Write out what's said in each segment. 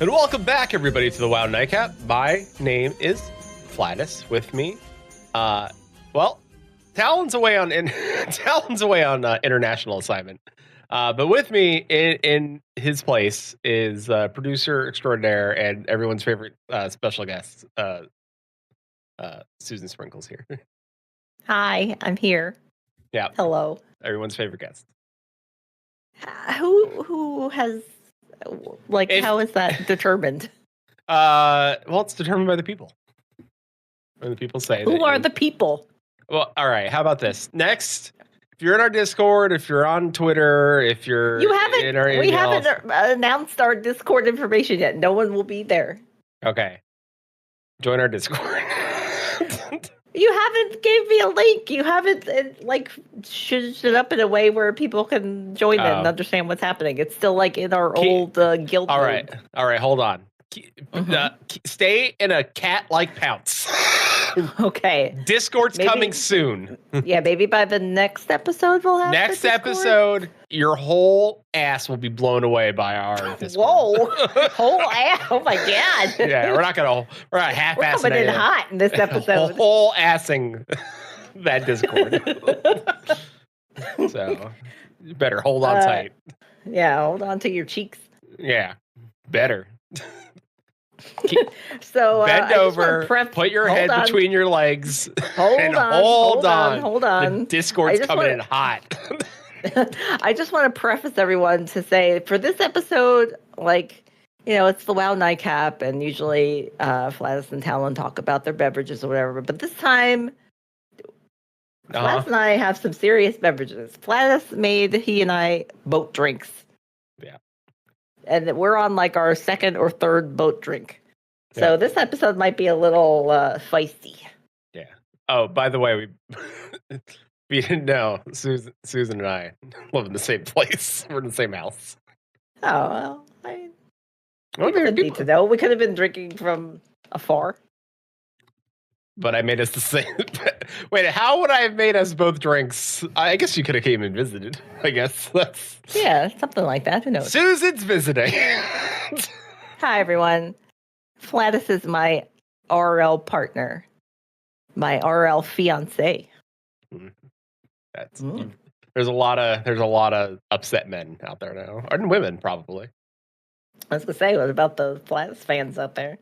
And welcome back, everybody, to the WoW Nightcap. My name is Flattus. With me, Talan's away on international assignment. But with me in his place is producer extraordinaire and everyone's favorite special guest, SusanSprinkle's here. Hi, I'm here. Yeah. Hello. Everyone's favorite guest. Who has how is that determined? Well, it's determined by the people. When the people say who are the people? Well, all right. How about this? Next, if you're in our Discord, if you're on Twitter, if you're we haven't announced our Discord information yet. No one will be there. Okay. Join our Discord. You haven't gave me a link. You haven't shushed it up in a way where people can join it and understand what's happening. It's still in our old guild. All right. Hold on. Stay in a cat-like pounce. Okay. Discord's coming soon. Yeah, maybe by the next episode we'll have next episode. Your whole ass will be blown away by our Discord. Whoa, whole ass! Oh my god! Yeah, we're not half-assing. We're coming in hot in this episode. Whole assing that Discord. So you better hold on tight. Yeah, hold on to your cheeks. Yeah, better. So bend over, put your head between your legs, hold on. The Discord's coming in hot. I just want to preface everyone to say for this episode, it's the WoW Nightcap, and usually Flattus and Talan talk about their beverages or whatever. But this time, Flattus and I have some serious beverages. Flattus made he and I boat drinks. Yeah. And we're on our second or third boat drink. So this episode might be a little feisty. Yeah. Oh, by the way, we didn't know Susan and I live in the same place. We're in the same house. Oh, well, we didn't need to know. We could have been drinking from afar. But I made us the same. Wait, how would I have made us both drinks? I guess you could have came and visited. I guess that's... Yeah, something like that. Who knows? Susan's visiting. Hi, everyone. Flattus is my RL partner. My RL fiance. There's a lot of upset men out there now. And women, probably. I was going to say, what about the Flattus fans out there?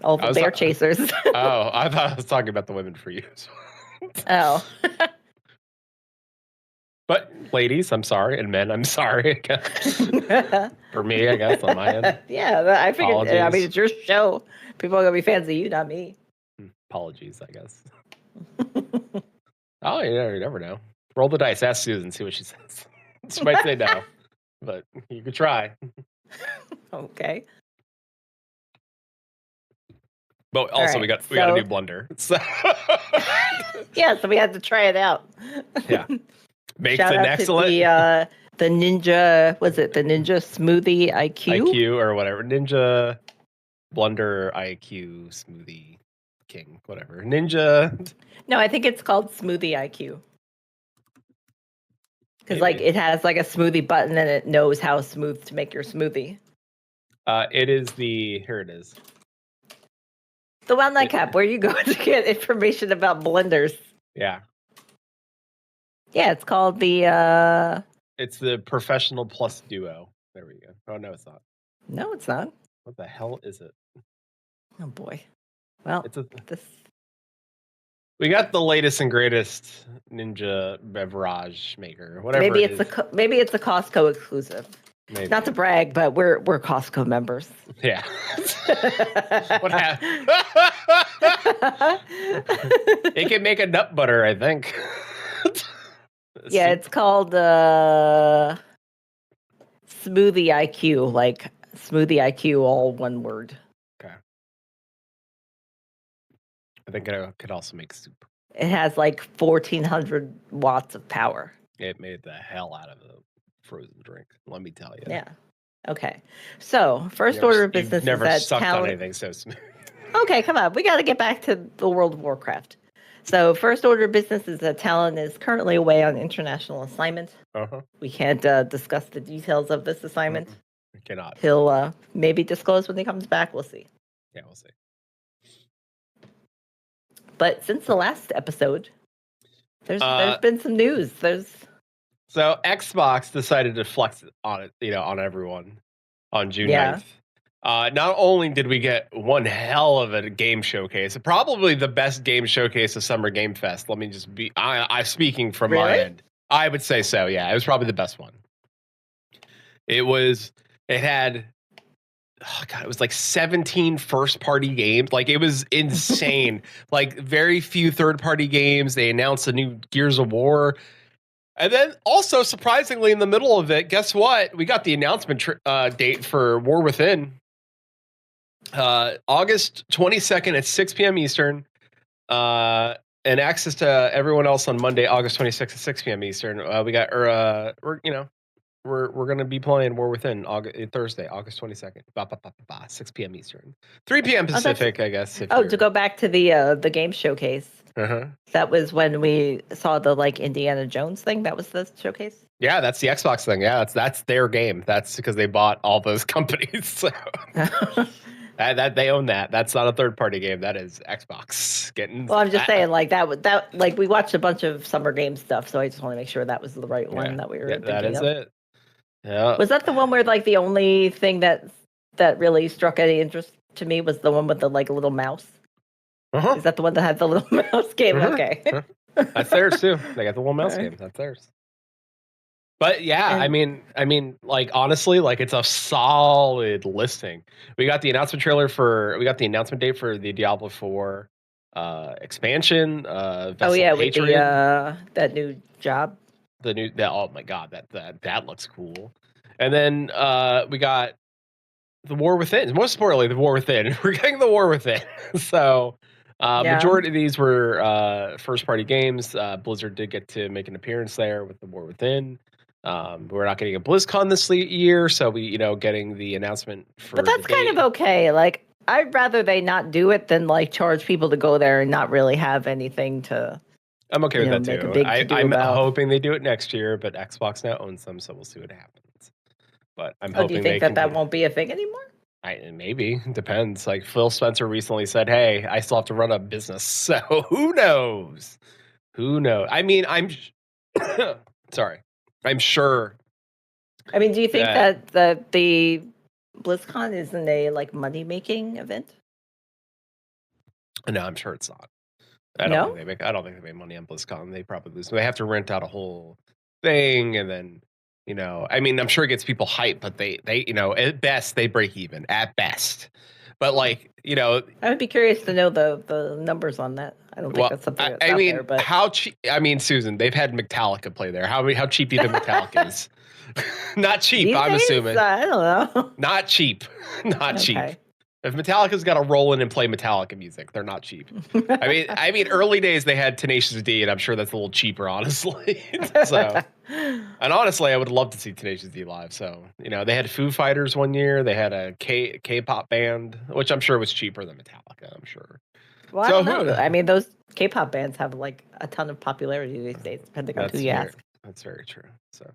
All the bear chasers. Oh, I thought I was talking about the women for you. Oh. But ladies, I'm sorry. And men, I'm sorry. For me, I guess, on my end. Yeah, I figured. Apologies. I mean, it's your show. People are going to be fans of you, not me. Apologies, I guess. Oh, you never know. Roll the dice. Ask Susan. See what she says. She might say no. But you could try. Okay. But also, we got a new blender. So. Yeah, so we had to try it out. Yeah. Makes an excellent. The Ninja, was it the Ninja Smoothie IQ? IQ or whatever. Ninja Blender IQ Smoothie King, whatever. Ninja. No, I think it's called Smoothie IQ. Because it has a smoothie button and it knows how smooth to make your smoothie. It is here it is. The WoW Nightcap, where you go to get information about blenders. Yeah. Yeah, it's called the... It's the Professional Plus Duo. There we go. Oh, no, it's not. No, it's not. What the hell is it? Oh, boy. Well, we got the latest and greatest Ninja beverage maker. Whatever. Maybe it's a Costco exclusive. Maybe. Not to brag, but we're Costco members. Yeah. What happened? It can make a nut butter, I think. Yeah, it's called Smoothie IQ, Smoothie IQ, all one word. Okay. I think it could also make soup. It has 1,400 watts of power. It made the hell out of a frozen drink, let me tell you. Yeah. Okay. So, first order of business is that never sucked on anything so smooth. Okay, come on. We got to get back to the World of Warcraft. So, first order of business is that Talan is currently away on international assignment. Uh-huh. We can't discuss the details of this assignment. I cannot. He'll maybe disclose when he comes back. We'll see. Yeah, we'll see. But since the last episode, there's been some news. So Xbox decided to flex on it, on everyone on June 9th. Not only did we get one hell of a game showcase, probably the best game showcase of Summer Game Fest. Let me just be, I'm speaking from my end. I would say so. Yeah, it was probably the best one. It had, it was like 17 first-party games. Like, it was insane. Like, very few third-party games. They announced a new Gears of War. And then also, surprisingly, in the middle of it, guess what? We got the announcement date for War Within. August 22nd at 6 p.m. Eastern. And access to everyone else on Monday, August 26th at 6 p.m. Eastern. We're going to be playing War Within Thursday, August 22nd, 6 p.m. Eastern, 3 p.m. Pacific, I guess. To go back to the game showcase. That was when we saw the Indiana Jones thing. That was the showcase. Yeah, that's the Xbox thing. Yeah, that's their game. That's because they bought all those companies. So that they own that. That's not a third party game. That is Xbox getting. Well, I'm just saying, we watched a bunch of Summer Game stuff, so I just want to make sure that was the right one that we were. Thinking that is of. it. Yeah. Was that the one where the only thing that really struck any interest to me was the one with the little mouse? Is that the one that had the little mouse game? Okay. That's theirs too. They got the little mouse game. That's theirs. But yeah, I mean, honestly, it's a solid listing. We got the announcement date for the Diablo 4 expansion. Vessel with that new job. Oh my god, that looks cool. And then we got the War Within. Most importantly, the War Within. We're getting the War Within. So majority of these were first party games. Blizzard did get to make an appearance there with the War Within. We're not getting a BlizzCon this year, so we getting the announcement for. But that's kind of okay. I'd rather they not do it than charge people to go there and not really have anything to. I'm okay with that too. I'm hoping they do it next year, but Xbox now owns them, so we'll see what happens. But I'm hoping. Do you think that won't be a thing anymore? Maybe. Depends. Phil Spencer recently said, "Hey, I still have to run a business," so who knows? Who knows? I mean, I'm sorry. I'm sure. I mean, do you think that the BlizzCon isn't a money making event? No, I'm sure it's not. I don't think they make money on BlizzCon. They probably lose. They have to rent out a whole thing, and then I mean, I'm sure it gets people hyped, but they at best they break even at best. But I would be curious to know the numbers on that. I don't think that's something that's out there, but how cheap? I mean, Susan, they've had Metallica play there. How cheap do you think Metallica is? Not cheap, these I'm days, assuming. I don't know. Not cheap. Not cheap. If Metallica's got to roll in and play Metallica music, they're not cheap. I mean, early days they had Tenacious D, and I'm sure that's a little cheaper, honestly. And honestly, I would love to see Tenacious D live. So, they had Foo Fighters one year. They had a K-pop band, which I'm sure was cheaper than Metallica. I'm sure. Well, I don't know. I mean, those K-pop bands have a ton of popularity these days, depending on who you ask. That's very true. So,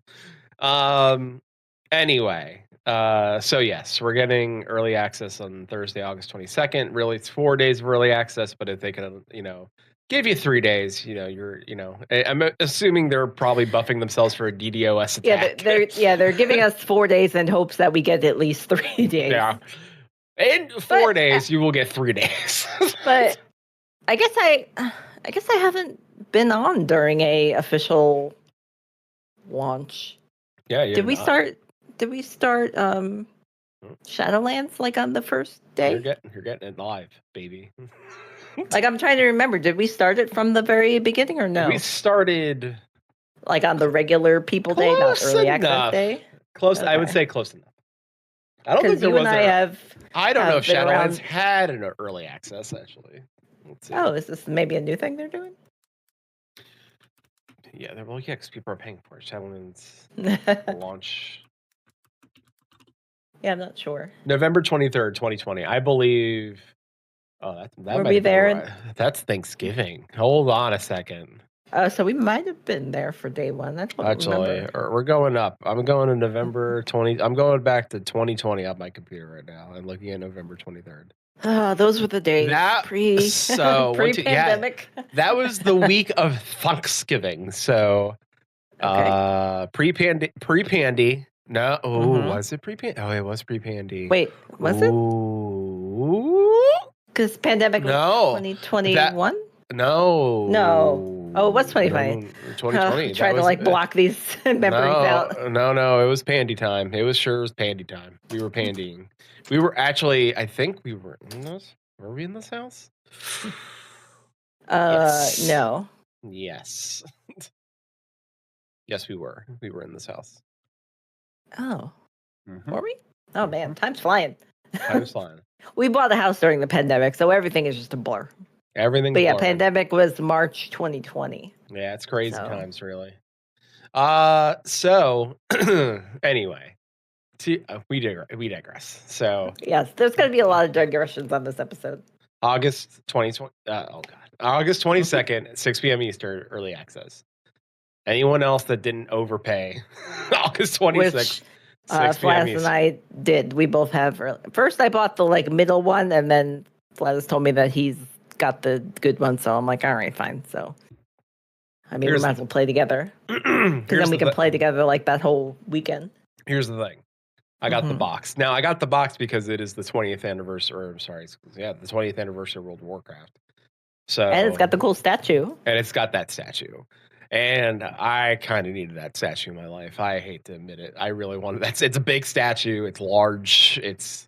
anyway. So yes, we're getting early access on Thursday, August 22nd. Really, it's 4 days of early access, but if they can, give you 3 days, I'm assuming they're probably buffing themselves for a DDoS attack. They're giving us 4 days in hopes that we get at least 3 days. Yeah. In 4 days, you will get 3 days. But I guess I haven't been on during a official launch. Yeah, Did we start Shadowlands on the first day? You're getting it live, baby. I'm trying to remember. Did we start it from the very beginning or no? We started on the regular people day, not early access day. Close. Okay. I would say close enough. I don't think there was. I don't know if Shadowlands had an early access actually. Let's see. Oh, is this maybe a new thing they're doing? Yeah, because people are paying for it. Shadowlands launch. Yeah, I'm not sure. November 23rd, 2020. I believe. Oh, that were we there? That's Thanksgiving. Hold on a second. So we might have been there for day one. I don't Actually, remember. we're going up. I'm going to November 20. I'm going back to 2020 on my computer right now and looking at November 23rd. Those were the days pre-pandemic. Yeah, that was the week of Thanksgiving. So, pre-pandy. No, was it pre-pandy? Oh, it was pre-pandy. Wait, was it? Because pandemic was 2021. No. Oh, it was 2020. 2020. Trying to block these memories out. No. It was pandy time. It was pandy time. We were pandying. We were actually, I think we were in this. Were we in this house? Yes. No. Yes. Yes, we were. We were in this house. Oh. Were we? Oh, man. Time's flying. Time's flying. We bought a house during the pandemic, so everything is just a blur. Everything. But yeah, pandemic was March 2020. Yeah, it's crazy times, really. So anyway, we digress. So yes, there's going to be a lot of digressions on this episode. August 2020. August 22nd, 6 p.m. Eastern, early access. Anyone else that didn't overpay? August 26th. Flattus and I did. We both have. First, I bought the middle one, and then Flattus told me that he's got the good one. So I'm like, all right, fine. So, I mean, we might as well play together because then we can play together that whole weekend. Here's the thing. I got the box. Now, I got the box because it is the 20th anniversary. The 20th anniversary of World of Warcraft. So, and it's got the cool statue. And it's got that statue. And I kind of needed that statue in my life. I hate to admit it. I really wanted that. It's a big statue. It's large. It's,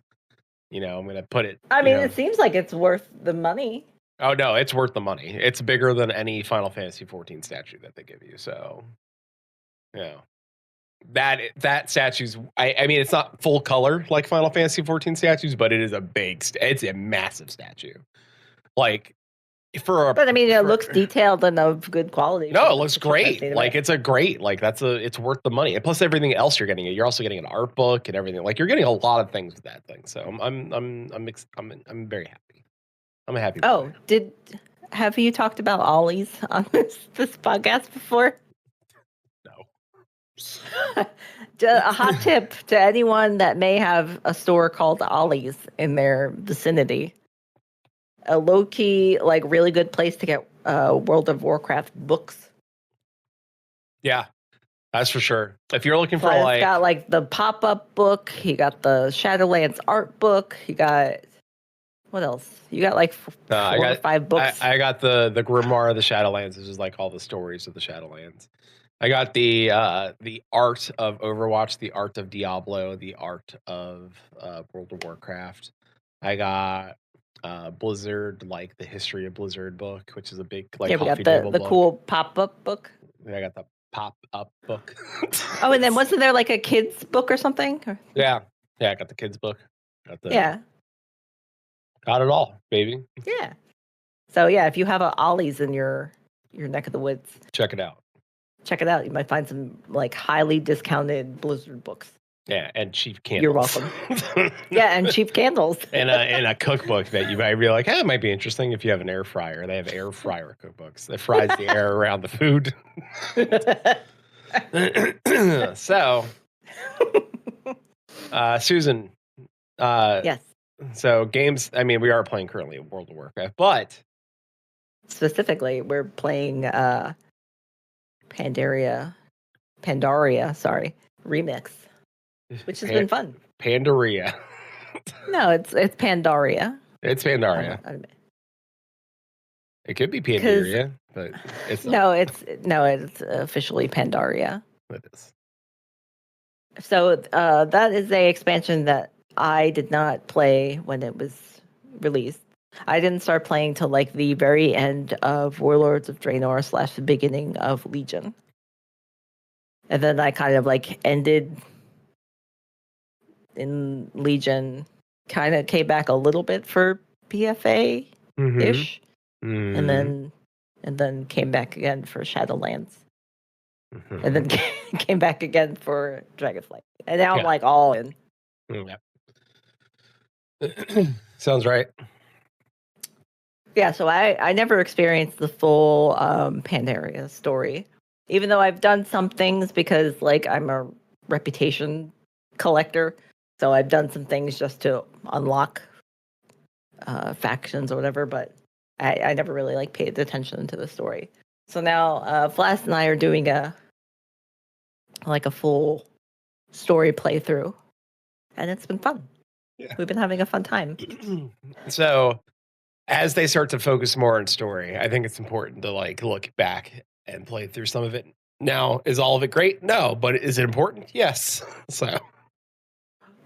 I'm going to put it. I mean, it seems like it's worth the money. Oh, no, it's worth the money. It's bigger than any Final Fantasy 14 statue that they give you. So, that statue's, I mean, it's not full color like Final Fantasy 14 statues, but it is it's a massive statue. But I mean, it looks detailed and of good quality. No, it looks great. It's it's worth the money. And plus everything else you're getting. You're also getting an art book and everything. You're getting a lot of things with that thing. So I'm very happy. I'm happy. Have you talked about Ollie's on this podcast before? No. A hot tip to anyone that may have a store called Ollie's in their vicinity. A low-key, really good place to get World of Warcraft books. Yeah, that's for sure. If you're looking for it's got the pop-up book, you got the Shadowlands art book, you got what else? You got 4 or 5 books. I got the Grimoire of the Shadowlands, which is all the stories of the Shadowlands. I got the art of Overwatch, the art of Diablo, the art of World of Warcraft. I got Blizzard, the history of Blizzard book, which is a big we got the cool pop-up book. I got the pop-up book. Oh, and then wasn't there a kids book or something? Yeah, I got the kids book. Got it all, baby. Yeah. So yeah, if you have a Ollie's in your neck of the woods, check it out. You might find some highly discounted Blizzard books. Yeah, and cheap candles. You're welcome. Yeah, and cheap candles. and a cookbook that you might be like, it might be interesting if you have an air fryer. They have air fryer cookbooks that fries the air around the food. So, Susan. Yes. So games. I mean, we are playing currently World of Warcraft, but specifically, we're playing Pandaria. Sorry, remix. Which has been fun. Pandaria. No, it's Pandaria. It's Pandaria. It could be Pandaria, but it's not. It's officially Pandaria. It is. So that is a expansion that I did not play when it was released. I didn't start playing till the very end of Warlords of Draenor / the beginning of Legion. And then I kind of ended in Legion, kind of came back a little bit for PFA ish, and then came back again for Shadowlands, and then came back again for Dragonflight, and now I'm all in. Sounds right. Yeah, so I never experienced the full Pandaria story, even though I've done some things because like I'm a reputation collector, so I've done some things just to unlock factions or whatever. But I never really like paid attention to the story. So now Flass and I are doing a full story playthrough, and it's been fun. Yeah. We've been having a fun time. So as they start to focus more on story, I think it's important to like look back and play through some of it. Now, is all of it great? No, but is it important? Yes. So.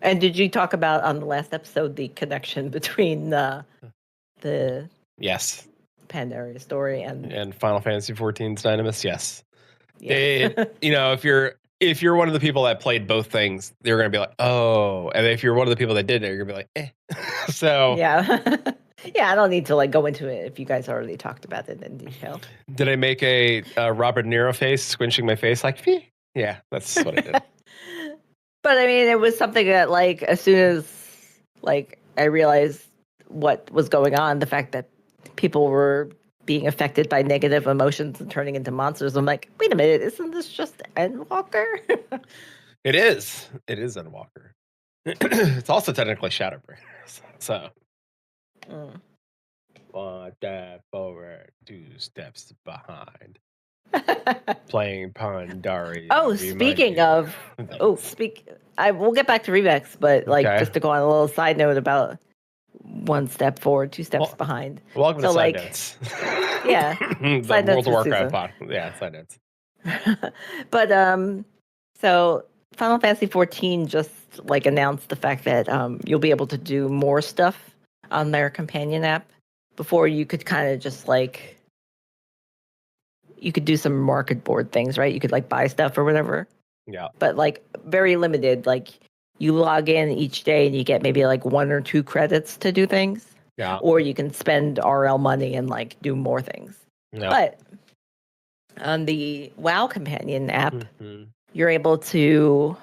And did you talk about on the last episode the connection between the yes Pandaria story and Final Fantasy XIV's Dynamis? Yes. Yeah. If you're one of the people that played both things, they're going to be like, oh. And if you're one of the people that did it, you're going to be like, eh. So. Yeah. Yeah, I don't need to like go into it if you guys already talked about it in detail. Did I make a Robert De Niro face, squinching my face like, Phew? Yeah, that's what I did. But I mean, it was something that like, as soon as like I realized what was going on, the fact that people were being affected by negative emotions and turning into monsters, I'm like, wait a minute, isn't this just Endwalker? It is. It is Endwalker. It's also technically Shadowbringers. So. 1 step forward, 2 steps behind. Playing Pandaria. Speaking of, we'll get back to Revex, but like just to go on a little side note about 1 step forward, 2 steps behind. Welcome to Side Notes. Yeah, the World of Warcraft pod. Yeah, Side Notes. But so Final Fantasy XIV just like announced the fact that you'll be able to do more stuff on their companion app. Before you could kind of just like, you could do some market board things, right? You could like buy stuff or whatever. Yeah. But like very limited. Like you log in each day and you get maybe like 1 or 2 credits to do things. Yeah. Or you can spend RL money and like do more things. Yeah. But on the WoW companion app, you're able to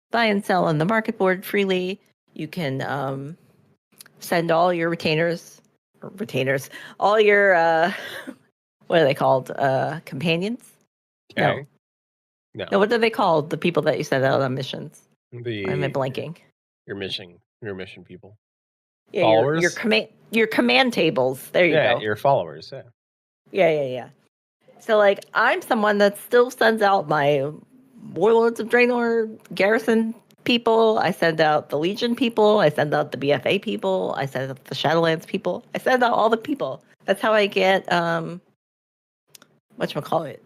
buy and sell on the market board freely. You can send all your retainers, all your what are they called? Companions? Okay. No, what are they called? The people that you send out on missions. Why am I blanking? Your mission people. Yeah, followers. Your command tables. There you go. Yeah, your followers. Yeah. Yeah. So like, I'm someone that still sends out my Warlords of Draenor garrison people. I send out the Legion people. I send out the BFA people. I send out the Shadowlands people. I send out all the people. That's how I get whatchamacallit?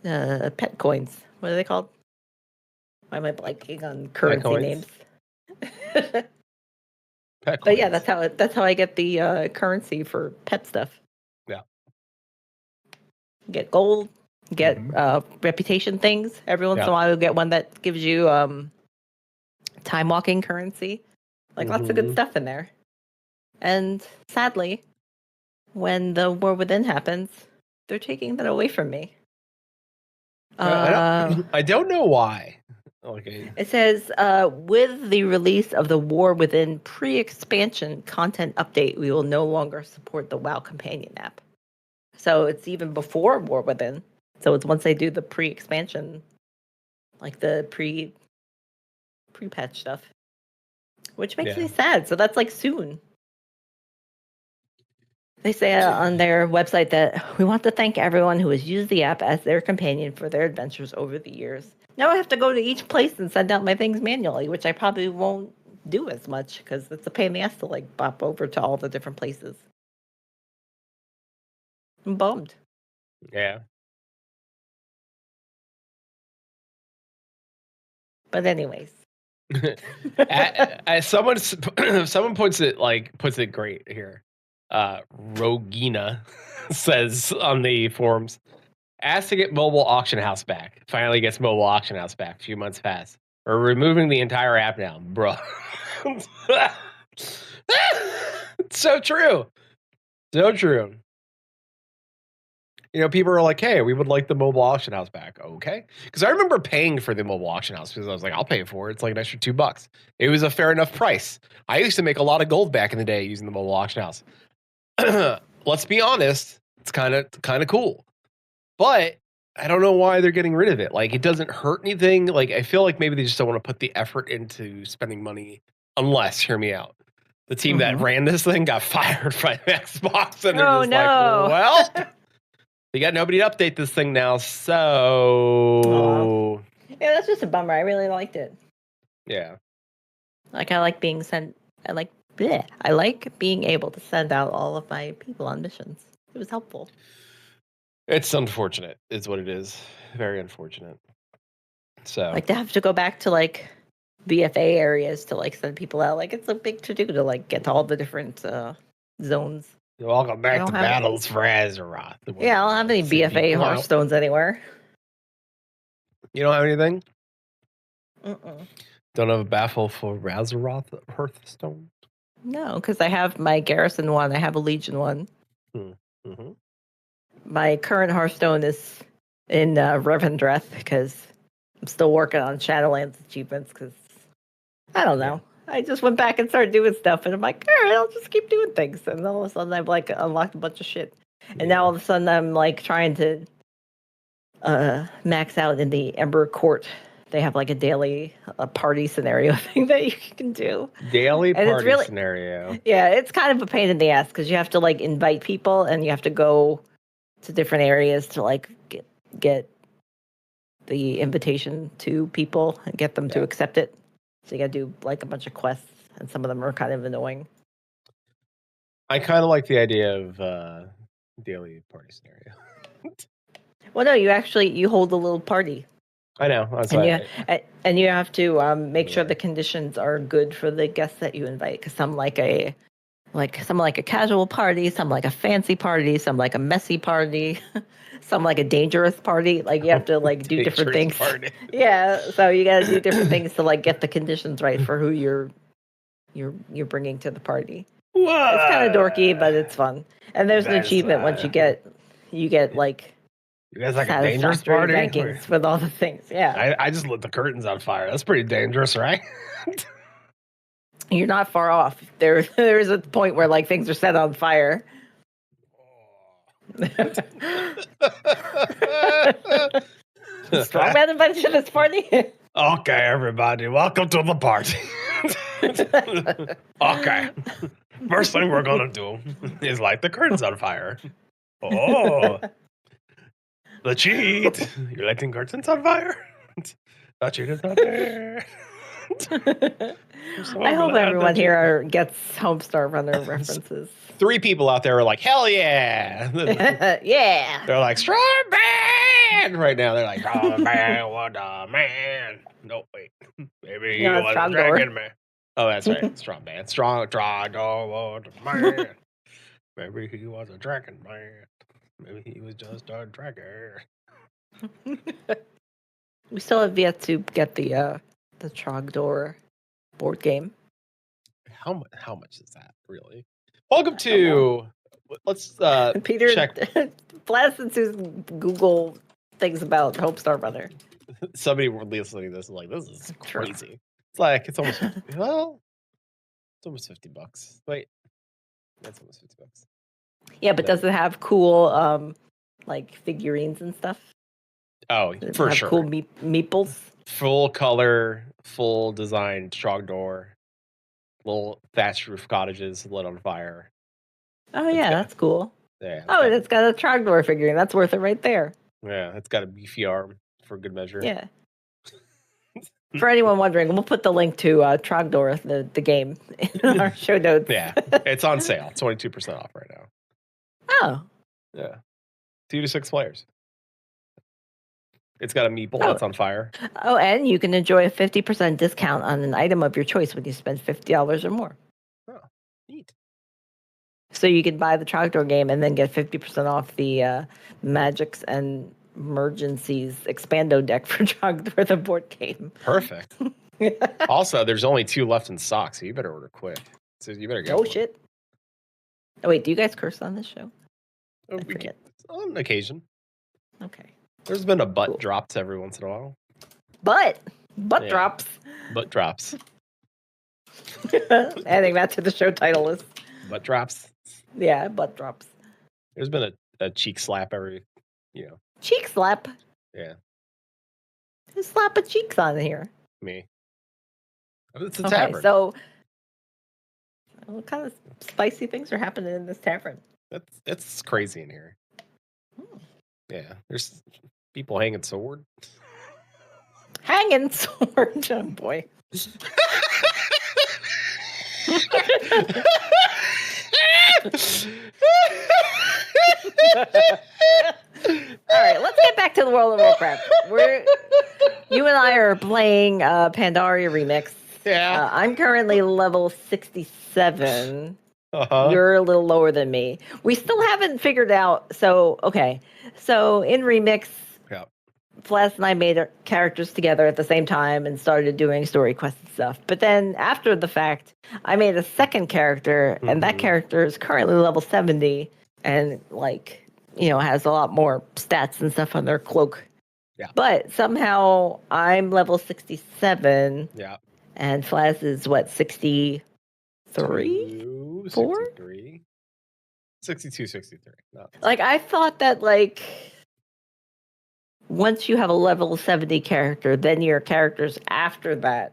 Pet coins. What are they called? Why am I blanking on currency names? But yeah, that's how I get the currency for pet stuff. Yeah. Get gold. Get reputation things. Every once in a while, you'll get one that gives you time walking currency. Like lots of good stuff in there. And sadly, when the War Within happens, they're taking that away from me. I don't know why. Okay. It says, with the release of the War Within pre-expansion content update, we will no longer support the WoW companion app. So it's even before War Within. So it's once they do the pre-expansion, like the pre-patch stuff, which makes me sad. So that's like soon. They say on their website that we want to thank everyone who has used the app as their companion for their adventures over the years. Now I have to go to each place and send out my things manually, which I probably won't do as much because it's a pain in the ass to like bop over to all the different places. I'm bummed. Yeah. But anyways, someone puts it great here. Rogina says on the forums, asked to get mobile auction house back. Finally gets mobile auction house back. A few months past. We're removing the entire app now, bro. So true. So true. people are like, hey, we would like the mobile auction house back. Okay. Because I remember paying for the mobile auction house because I was like, I'll pay for it. It's like an extra $2. It was a fair enough price. I used to make a lot of gold back in the day using the mobile auction house. Let's be honest, it's kind of cool. But I don't know why they're getting rid of it. Like, it doesn't hurt anything. Like, I feel like maybe they just don't want to put the effort into spending money unless, hear me out, the team that ran this thing got fired by Xbox, and they're just like, well, we got nobody to update this thing now, so... Yeah, that's just a bummer. I really liked it. Yeah. Like, I like being sent... I like being able to send out all of my people on missions. It was helpful. It's unfortunate, is what it is. Very unfortunate. So, like, to have to go back to, like, BFA areas to, like, send people out. Like, it's a big to-do to, like, get to all the different zones. Welcome back to Battles for Azeroth. Yeah, I don't have any BFA Hearthstones anywhere. You don't have anything? Don't have a baffle for Azeroth Hearthstone? No, because I have my Garrison one. I have a Legion one. Mm-hmm. My current Hearthstone is in Revendreth because I'm still working on Shadowlands achievements because, I don't know. Yeah. I just went back and started doing stuff, and I'm like, all right, I'll just keep doing things. And all of a sudden, I've, like, unlocked a bunch of shit. And now all of a sudden, I'm, like, trying to max out in the Ember Court. They have, like, a daily party scenario thing that you can do. Daily party scenario. Yeah, it's kind of a pain in the ass because you have to, like, invite people, and you have to go to different areas to, like, get the invitation to people and get them to accept it. So you got to do, like, a bunch of quests, and some of them are kind of annoying. I kind of like the idea of daily party scenario. Well, no, you hold a little party. I know. That's and you have to make sure the conditions are good for the guests that you invite. Because some like a casual party, some like a fancy party, some like a messy party, some like a dangerous party. Like, you have to, like, do different things. Party. Yeah, so you got to do different things to, like, get the conditions right for who you're bringing to the party. What? It's kind of dorky, but it's fun. And there's an achievement once you get like. You guys like a dangerous party? Rankings with all the things, yeah. I just lit the curtains on fire. That's pretty dangerous, right? You're not far off. There is a point where, like, things are set on fire. Strong man invited to this party? Okay, everybody, welcome to the party. Okay. First thing we're going to do is light the curtains on fire. Oh. The cheat! You're lighting curtains on fire? The cheat is not there. I hope everyone here gets Homestar Runner references. 3 people out there are like, hell yeah! Yeah! They're like, strong man! Right now, they're like, oh man, what a man! No, wait. Maybe he was a dragon man. Oh, that's right. Strong man. Strong dragon, what a man. Maybe he was a dragon man. Maybe he was just a dragger. We still have yet to get the Trogdor board game. How much is that, really? Welcome to... Let's Peter, check. Flattus and Susan Google things about Homestar Runner. Somebody listening to this is like, this is crazy. It's like, it's almost... well, it's almost $50. Wait. That's almost $50. Yeah, but does it have cool, like, figurines and stuff? Oh, for sure. Cool meeples? Full color, full design Trogdor. Little thatched roof cottages lit on fire. Oh, yeah, that's cool. Yeah. And it's got a Trogdor figurine. That's worth it right there. Yeah, it's got a beefy arm for good measure. Yeah. For anyone wondering, we'll put the link to Trogdor, the game, in our show notes. Yeah, it's on sale. 22% off right now. Oh. Yeah. 2 to 6 players. It's got a meeple that's on fire. Oh, and you can enjoy a 50% discount on an item of your choice when you spend $50 or more. Oh, neat. So you can buy the Trogdor game and then get 50% off the Magics and Emergencies Expando deck for Trogdor, the board game. Perfect. Also, there's only 2 left in stock, so you better order quick. So you better get shit. Oh, wait, do you guys curse on this show? Oh, we can. on occasion. Okay. There's been a butt drops every once in a while. Butt Yeah. drops. Butt drops. Adding that to the show title list. Butt drops. Yeah, butt drops. There's been a cheek slap every, Cheek slap. Yeah. Who's slapping cheeks on here? Me. It's a tavern. So what kind of spicy things are happening in this tavern? It's crazy in here. Yeah, there's people hanging sword. Hanging sword, oh boy. All right, let's get back to the World of Warcraft. You and I are playing Pandaria Remix. Yeah. I'm currently level 67. Uh-huh. You're a little lower than me. We still haven't figured out. So in Remix, yeah, Flattus and I made our characters together at the same time and started doing story quests and stuff. But then after the fact, I made a second character, and that character is currently level 70 and has a lot more stats and stuff on their cloak. Yeah. But somehow I'm level 67. Yeah. And Flattus is what, 63? 4? 63. 62, 63. No. I thought that once you have a level 70 character, then your characters after that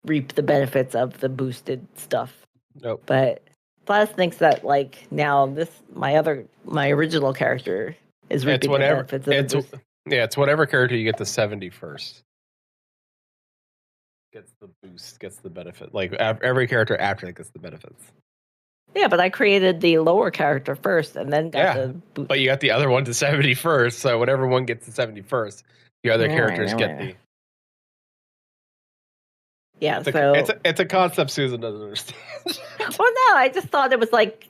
reap the benefits of the boosted stuff. Nope. But Flattus thinks that now my original character is reaping the benefits of the boost. Yeah, it's whatever character you get to 70 first. Gets the boost, gets the benefit. Every character after that gets the benefits. Yeah, but I created the lower character first and then got the boost. But you got the other one to 70 first, so whatever one gets to 70 first, the other characters get the... Yeah, it's a concept Susan doesn't understand. Well, no, I just thought it was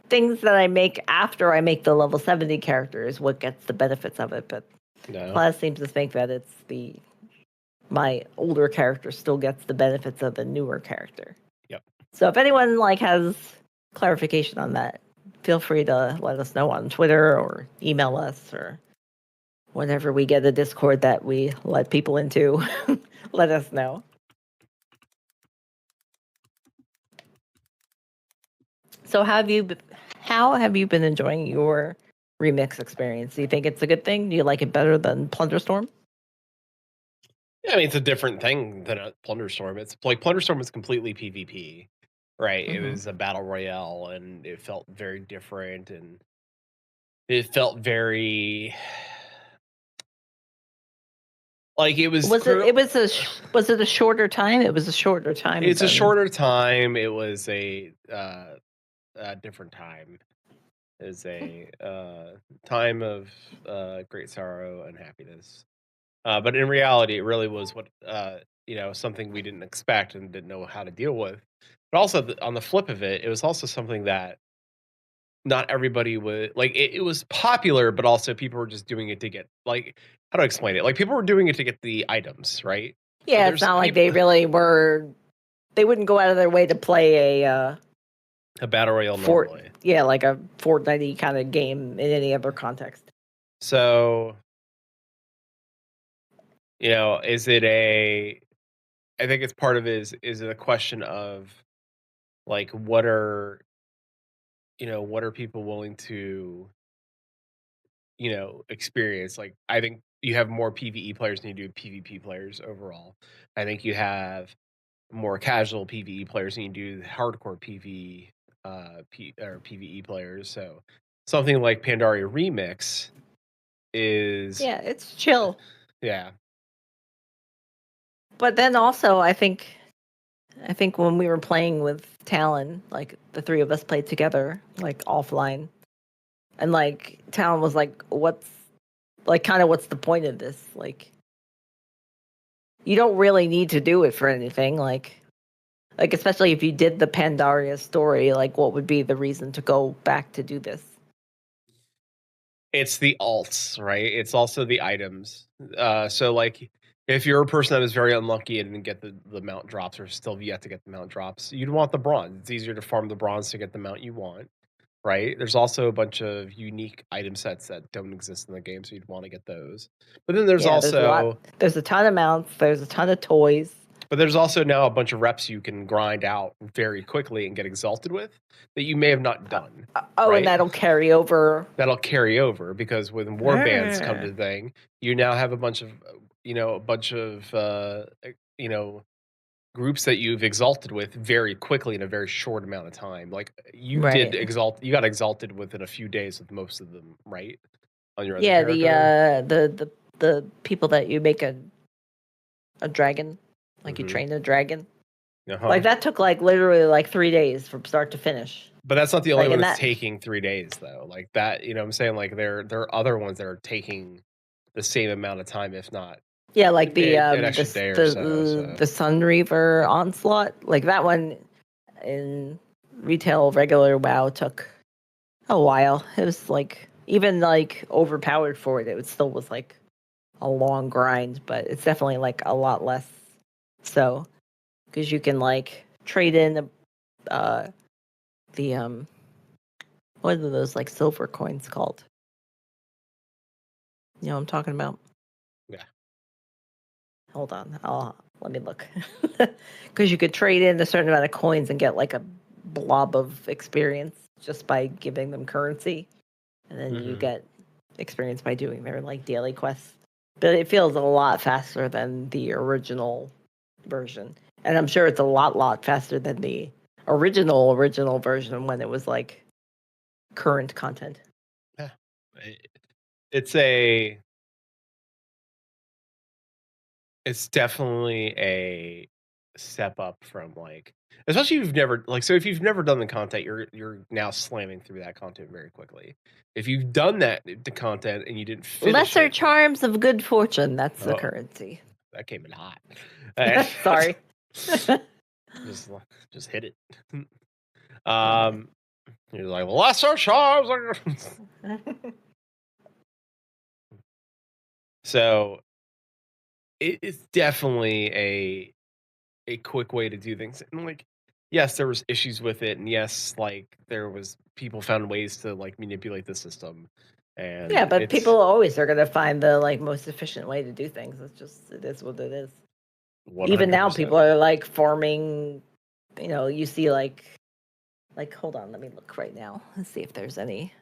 things that I make after I make the level 70 character is what gets the benefits of it, but Flattus seems to think that it's my older character still gets the benefits of the newer character. Yep. So if anyone has clarification on that, feel free to let us know on Twitter or email us or whenever we get a Discord that we let people into, let us know. So how have you been enjoying your remix experience? Do you think it's a good thing? Do you like it better than Plunderstorm? Yeah, I mean, it's a different thing than a Plunderstorm. It's Plunderstorm was completely PvP, right? Mm-hmm. It was a battle royale, and it felt very different, and it felt very it was. Was it a shorter time? It was a shorter time. It's a shorter time. It was a different time. Is a time of great sorrow and happiness. But in reality, it really was something we didn't expect and didn't know how to deal with. But also on the flip of it, it was also something that not everybody would it was popular, but also people were just doing it to get how do I explain it? People were doing it to get the items, right? Yeah, it's not like they really were. They wouldn't go out of their way to play a battle royale normally. Yeah, like a fortnightly kind of game in any other context. So, is it I think it's part of it is it a question of what are people willing to experience? I think you have more PvE players than you do PvP players overall. I think you have more casual PvE players than you do hardcore PvE or PvE players. So something like Pandaria Remix is it's chill. Yeah. But then also I think when we were playing with Talan, the three of us played together, offline. And Talan was what's the point of this? You don't really need to do it for anything. Especially if you did the Pandaria story, what would be the reason to go back to do this? It's the alts, right? It's also the items. So if you're a person that was very unlucky and didn't get the mount drops or still yet to get the mount drops, you'd want the bronze. It's easier to farm the bronze to get the mount you want. right? There's also a bunch of unique item sets that don't exist in the game, so you'd want to get those. But then there's Yeah, there's a lot. also There's a ton of mounts. There's a ton of toys. but there's also now a bunch of reps you can grind out very quickly and get exalted with that you may have not done. Oh, right? and that'll carry over. That'll carry over because when warbands come to the thing, you now have a bunch of groups that you've exalted with very quickly in a very short amount of time. Like you Right. you got exalted within a few days with most of them, right? On your other Yeah, character. the people that you make a dragon, like you Mhm. train a dragon. Uh-huh. Like that took like literally like 3 days from start to finish. But that's not the only Like, one and that's that- taking 3 days though. Like that, you know what I'm saying? Like there are other ones that are taking the same amount of time, if not Yeah, like an extra day or so. the Sun Reaver Onslaught, like that one in retail regular WoW took a while. It was like even like overpowered for it. It still was like a long grind, but it's definitely like a lot less. So because you can like trade in the what are those like silver coins called? You know what I'm talking about? Yeah. Hold on. Let me look. Because you could trade in a certain amount of coins and get like a blob of experience just by giving them currency. And then you get experience by doing their like daily quests. But it feels a lot faster than the original version. And I'm sure it's a lot faster than the original version when it was like current content. Yeah. It's definitely a step up from like, especially if you've never if you've never done the content, you're now slamming through that content very quickly. If you've done the content and you didn't finish Lesser it, charms of good fortune, that's the currency. that came in hot. Sorry. just hit it. You're like, well, lesser charms. So it's definitely a quick way to do things. And like, yes, there was issues with it, and yes, like there was people found ways to like manipulate the system. And yeah, but people always are gonna find the like most efficient way to do things. It is what it is. 100%. Even now people are like farming, you know, you see like hold on, let me look right now. Let's see if there's any.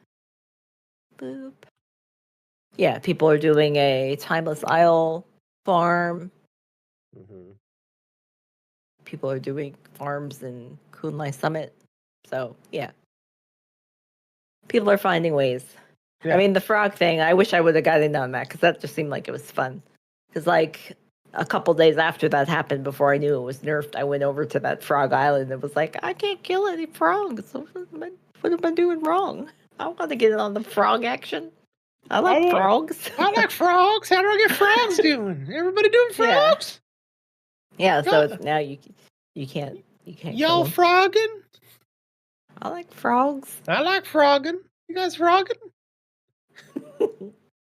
Boop. Yeah, people are doing a Timeless Isle farm. People are doing farms in Kunlai Summit. So, yeah. People are finding ways. Yeah. I mean, the frog thing, I wish I would have gotten on that because that just seemed like it was fun. Because, like, a couple days after that happened, before I knew it was nerfed, I went over to that frog island and was like, I can't kill any frogs. What am I doing wrong? I want to get in on the frog action. I like frogs. I like frogs. How do I get frogs doing? Everybody doing frogs? Yeah, so it's, now you can't Y'all frogging? I like frogs. I like frogging. You guys frogging?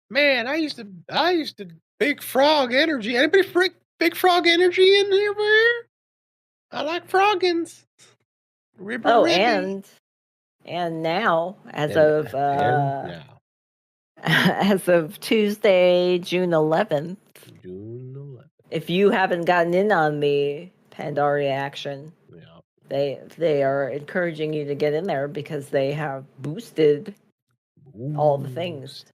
Man, I used to big frog energy. Anybody big frog energy in here? I like froggins. And now as of Tuesday, June 11th. If you haven't gotten in on the Pandaria action, they are encouraging you to get in there because they have boosted all the things.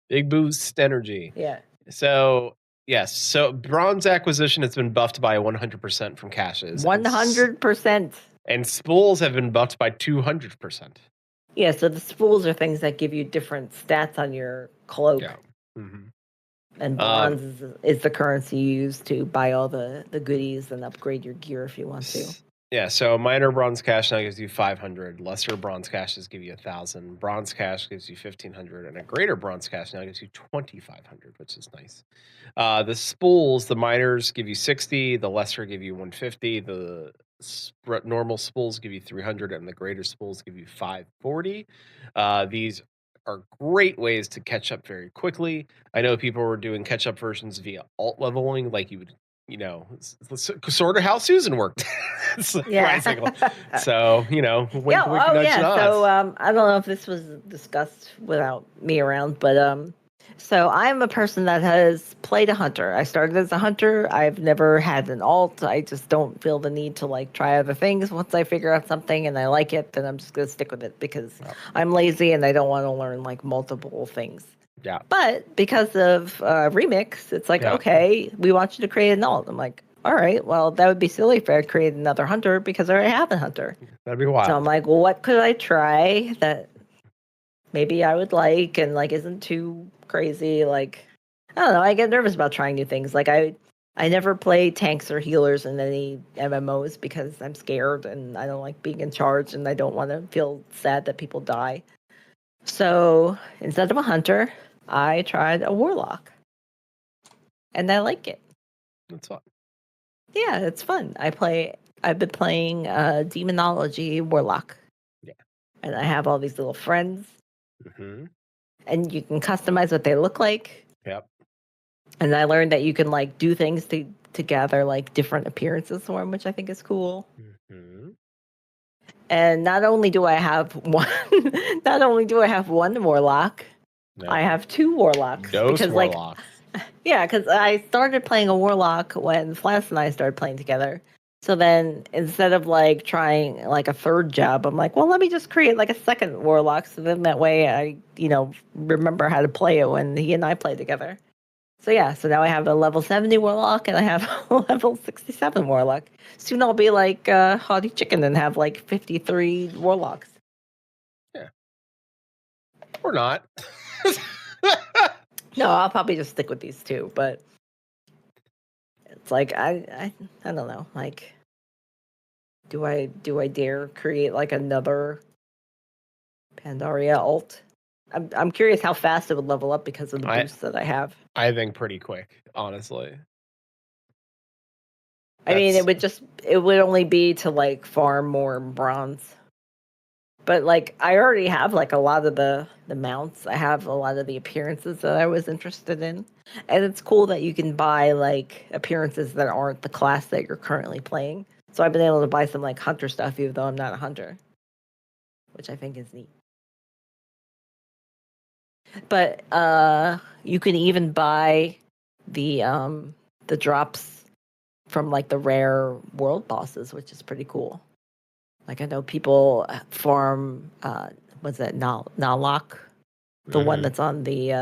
Big boost energy. Yeah. So, yes. So, bronze acquisition has been buffed by 100% from caches. 100%. And spools have been buffed by 200%. Yeah, so the spools are things that give you different stats on your cloak. Yeah. Mm-hmm. And bronze is the currency you use to buy all the goodies and upgrade your gear if you want to. Yeah, so minor bronze cache now gives you 500. Lesser bronze caches give you 1,000. Bronze cache gives you 1,500. And a greater bronze cache now gives you 2,500, which is nice. The spools, the minors give you 60. The lesser give you 150. The normal spools give you 300. And the greater spools give you 540. These are great ways to catch up very quickly. I know people were doing catch-up versions via alt leveling, like you would sort of how Susan worked. Yeah. So, wink, Yeah. wink, Oh, nudge, yeah. nudge. So, I don't know if this was discussed without me around, but so I'm a person that has played a hunter. I started as a hunter. I've never had an alt. I just don't feel the need to like try other things. Once I figure out something and I like it, then I'm just gonna stick with it because I'm lazy and I don't want to learn like multiple things. Yeah. But because of Remix, it's like, okay, we want you to create an alt. I'm like, all right, well, that would be silly if I created another hunter because I already have a hunter. That'd be wild. So I'm like, well, what could I try that maybe I would like and like isn't too crazy? Like, I don't know. I get nervous about trying new things. Like I never play tanks or healers in any MMOs because I'm scared and I don't like being in charge and I don't want to feel sad that people die. So instead of a hunter, I tried a warlock, and I like it. That's fun. Yeah, it's fun. I've been playing Demonology Warlock. Yeah. And I have all these little friends. Mm-hmm. And you can customize what they look like. Yep. And I learned that you can like do things to gather like different appearances for them, which I think is cool. Mm-hmm. And not only do I have one warlock, I have two warlocks. Those warlocks. Yeah, because I started playing a warlock when Flattus and I started playing together. So then instead of like trying like a third job, I'm like, well, let me just create like a second warlock. So then that way I, remember how to play it when he and I play together. So yeah, so now I have a level 70 warlock and I have a level 67 warlock. Soon I'll be like Haughty Chicken and have like 53 warlocks. Yeah. Or not. No, I'll probably just stick with these two, but it's like I don't know. Like, do I dare create like another Pandaria alt? I'm curious how fast it would level up because of the boosts that I have. I think pretty quick, honestly. I mean, it would only be to like farm more bronze. But like I already have like a lot of the mounts. I have a lot of the appearances that I was interested in. And it's cool that you can buy like appearances that aren't the class that you're currently playing. So I've been able to buy some like hunter stuff even though I'm not a hunter, which I think is neat. But you can even buy the drops from like the rare world bosses, which is pretty cool. Like I know people farm what's that Nalok, the one that's on the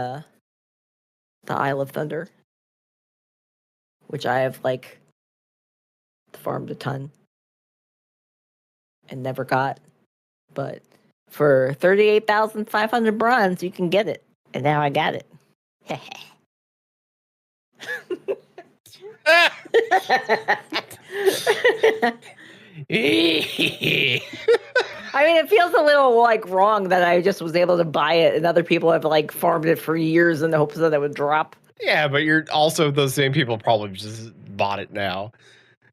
Isle of Thunder, which I have like farmed a ton and never got, but for 38,500 bronze you can get it, and now I got it. I mean, it feels a little like wrong that I just was able to buy it and other people have like farmed it for years in the hopes that it would drop. Yeah, but you're also those same people probably just bought it now.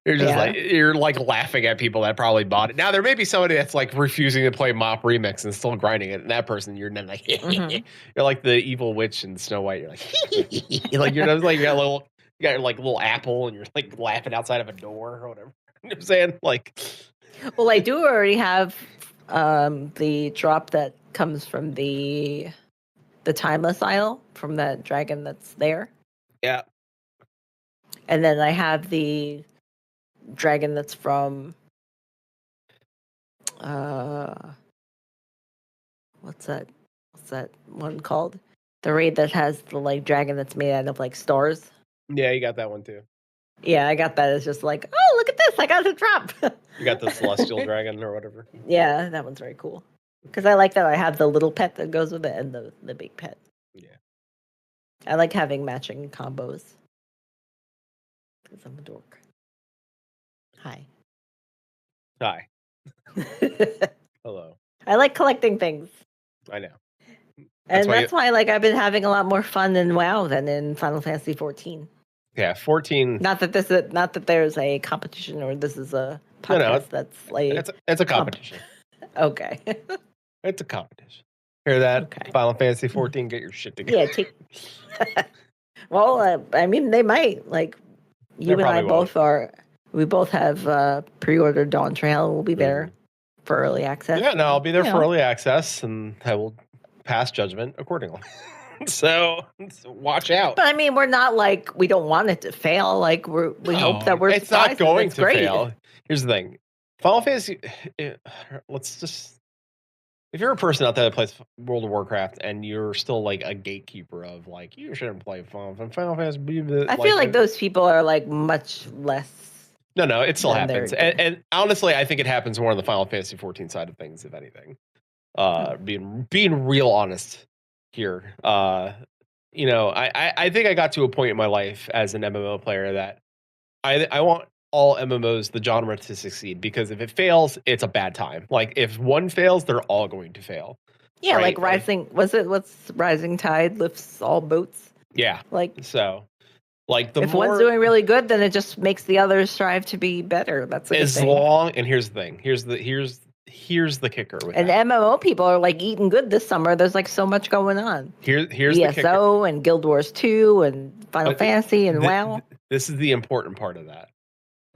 You're just you're laughing at people that probably bought it. Now there may be somebody that's like refusing to play Mop Remix and still grinding it, and that person you're then like you're like the evil witch in Snow White. You're like like you're like you got like a little apple and you're like laughing outside of a door or whatever. You know what I'm saying? Like, well, I do already have the drop that comes from the Timeless Isle from that dragon that's there. Yeah. And then I have the dragon that's from what's that one called? The raid that has the like dragon that's made out of like stars. Yeah, you got that one too. Yeah, I got that. It's just like, oh, look at this! I got a drop. You got the celestial dragon or whatever. Yeah, that one's very cool. Because I like that I have the little pet that goes with it and the big pet. Yeah. I like having matching combos. Because I'm a dork. Hi. Hi. Hello. I like collecting things. I know. That's why like I've been having a lot more fun in WoW than in Final Fantasy 14. Yeah, 14. Not that there's a competition or this is a podcast that's like it's a competition. Okay. It's a competition. Hear that? Okay. Final Fantasy 14, get your shit together. Yeah, well, I mean, they might like You and I both are. We both have pre-ordered Dawn Trail, and we'll be there for early access. Yeah, no, I'll be there for early access, and I will pass judgment accordingly. So watch out. But I mean, we're not like we don't want it to fail. Like we hope that we're. It's not going to fail. Here's the thing, Final Fantasy. Let's just. If you're a person out there that plays World of Warcraft and you're still like a gatekeeper of like you shouldn't play Final Fantasy, I feel like those people are like much less. No, it still happens, and honestly, I think it happens more on the Final Fantasy 14 side of things, if anything. Being real honest here, you know, I think I got to a point in my life as an MMO player that I want all MMOs, the genre, to succeed, because if it fails, it's a bad time. Like if one fails, they're all going to fail. Yeah, right? Like Rising. What's Rising Tide lifts all boats? Yeah. Like so. Like if one's doing really good, then it just makes the others strive to be better. That's a good thing. And here's the thing. Here's the kicker. With and that. MMO people are like eating good this summer. There's like so much going on. Here's ESO the kicker. And Guild Wars 2 and Final Fantasy and WoW. This is the important part of that.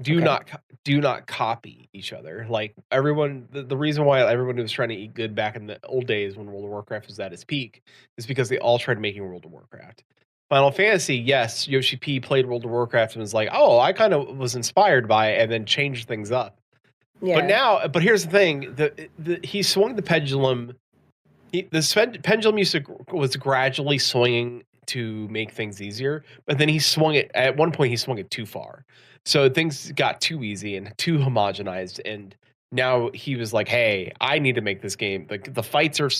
Do not copy each other. Like everyone, the reason why everyone was trying to eat good back in the old days when World of Warcraft was at its peak is because they all tried making World of Warcraft. Final Fantasy, yes, Yoshi P played World of Warcraft and was like, oh, I kind of was inspired by it, and then changed things up. Yeah. But here's the thing: he swung the pendulum. The pendulum was gradually swinging to make things easier, but then he swung it at one point. He swung it too far, so things got too easy and too homogenized, and now he was like, "Hey, I need to make this game. The fights are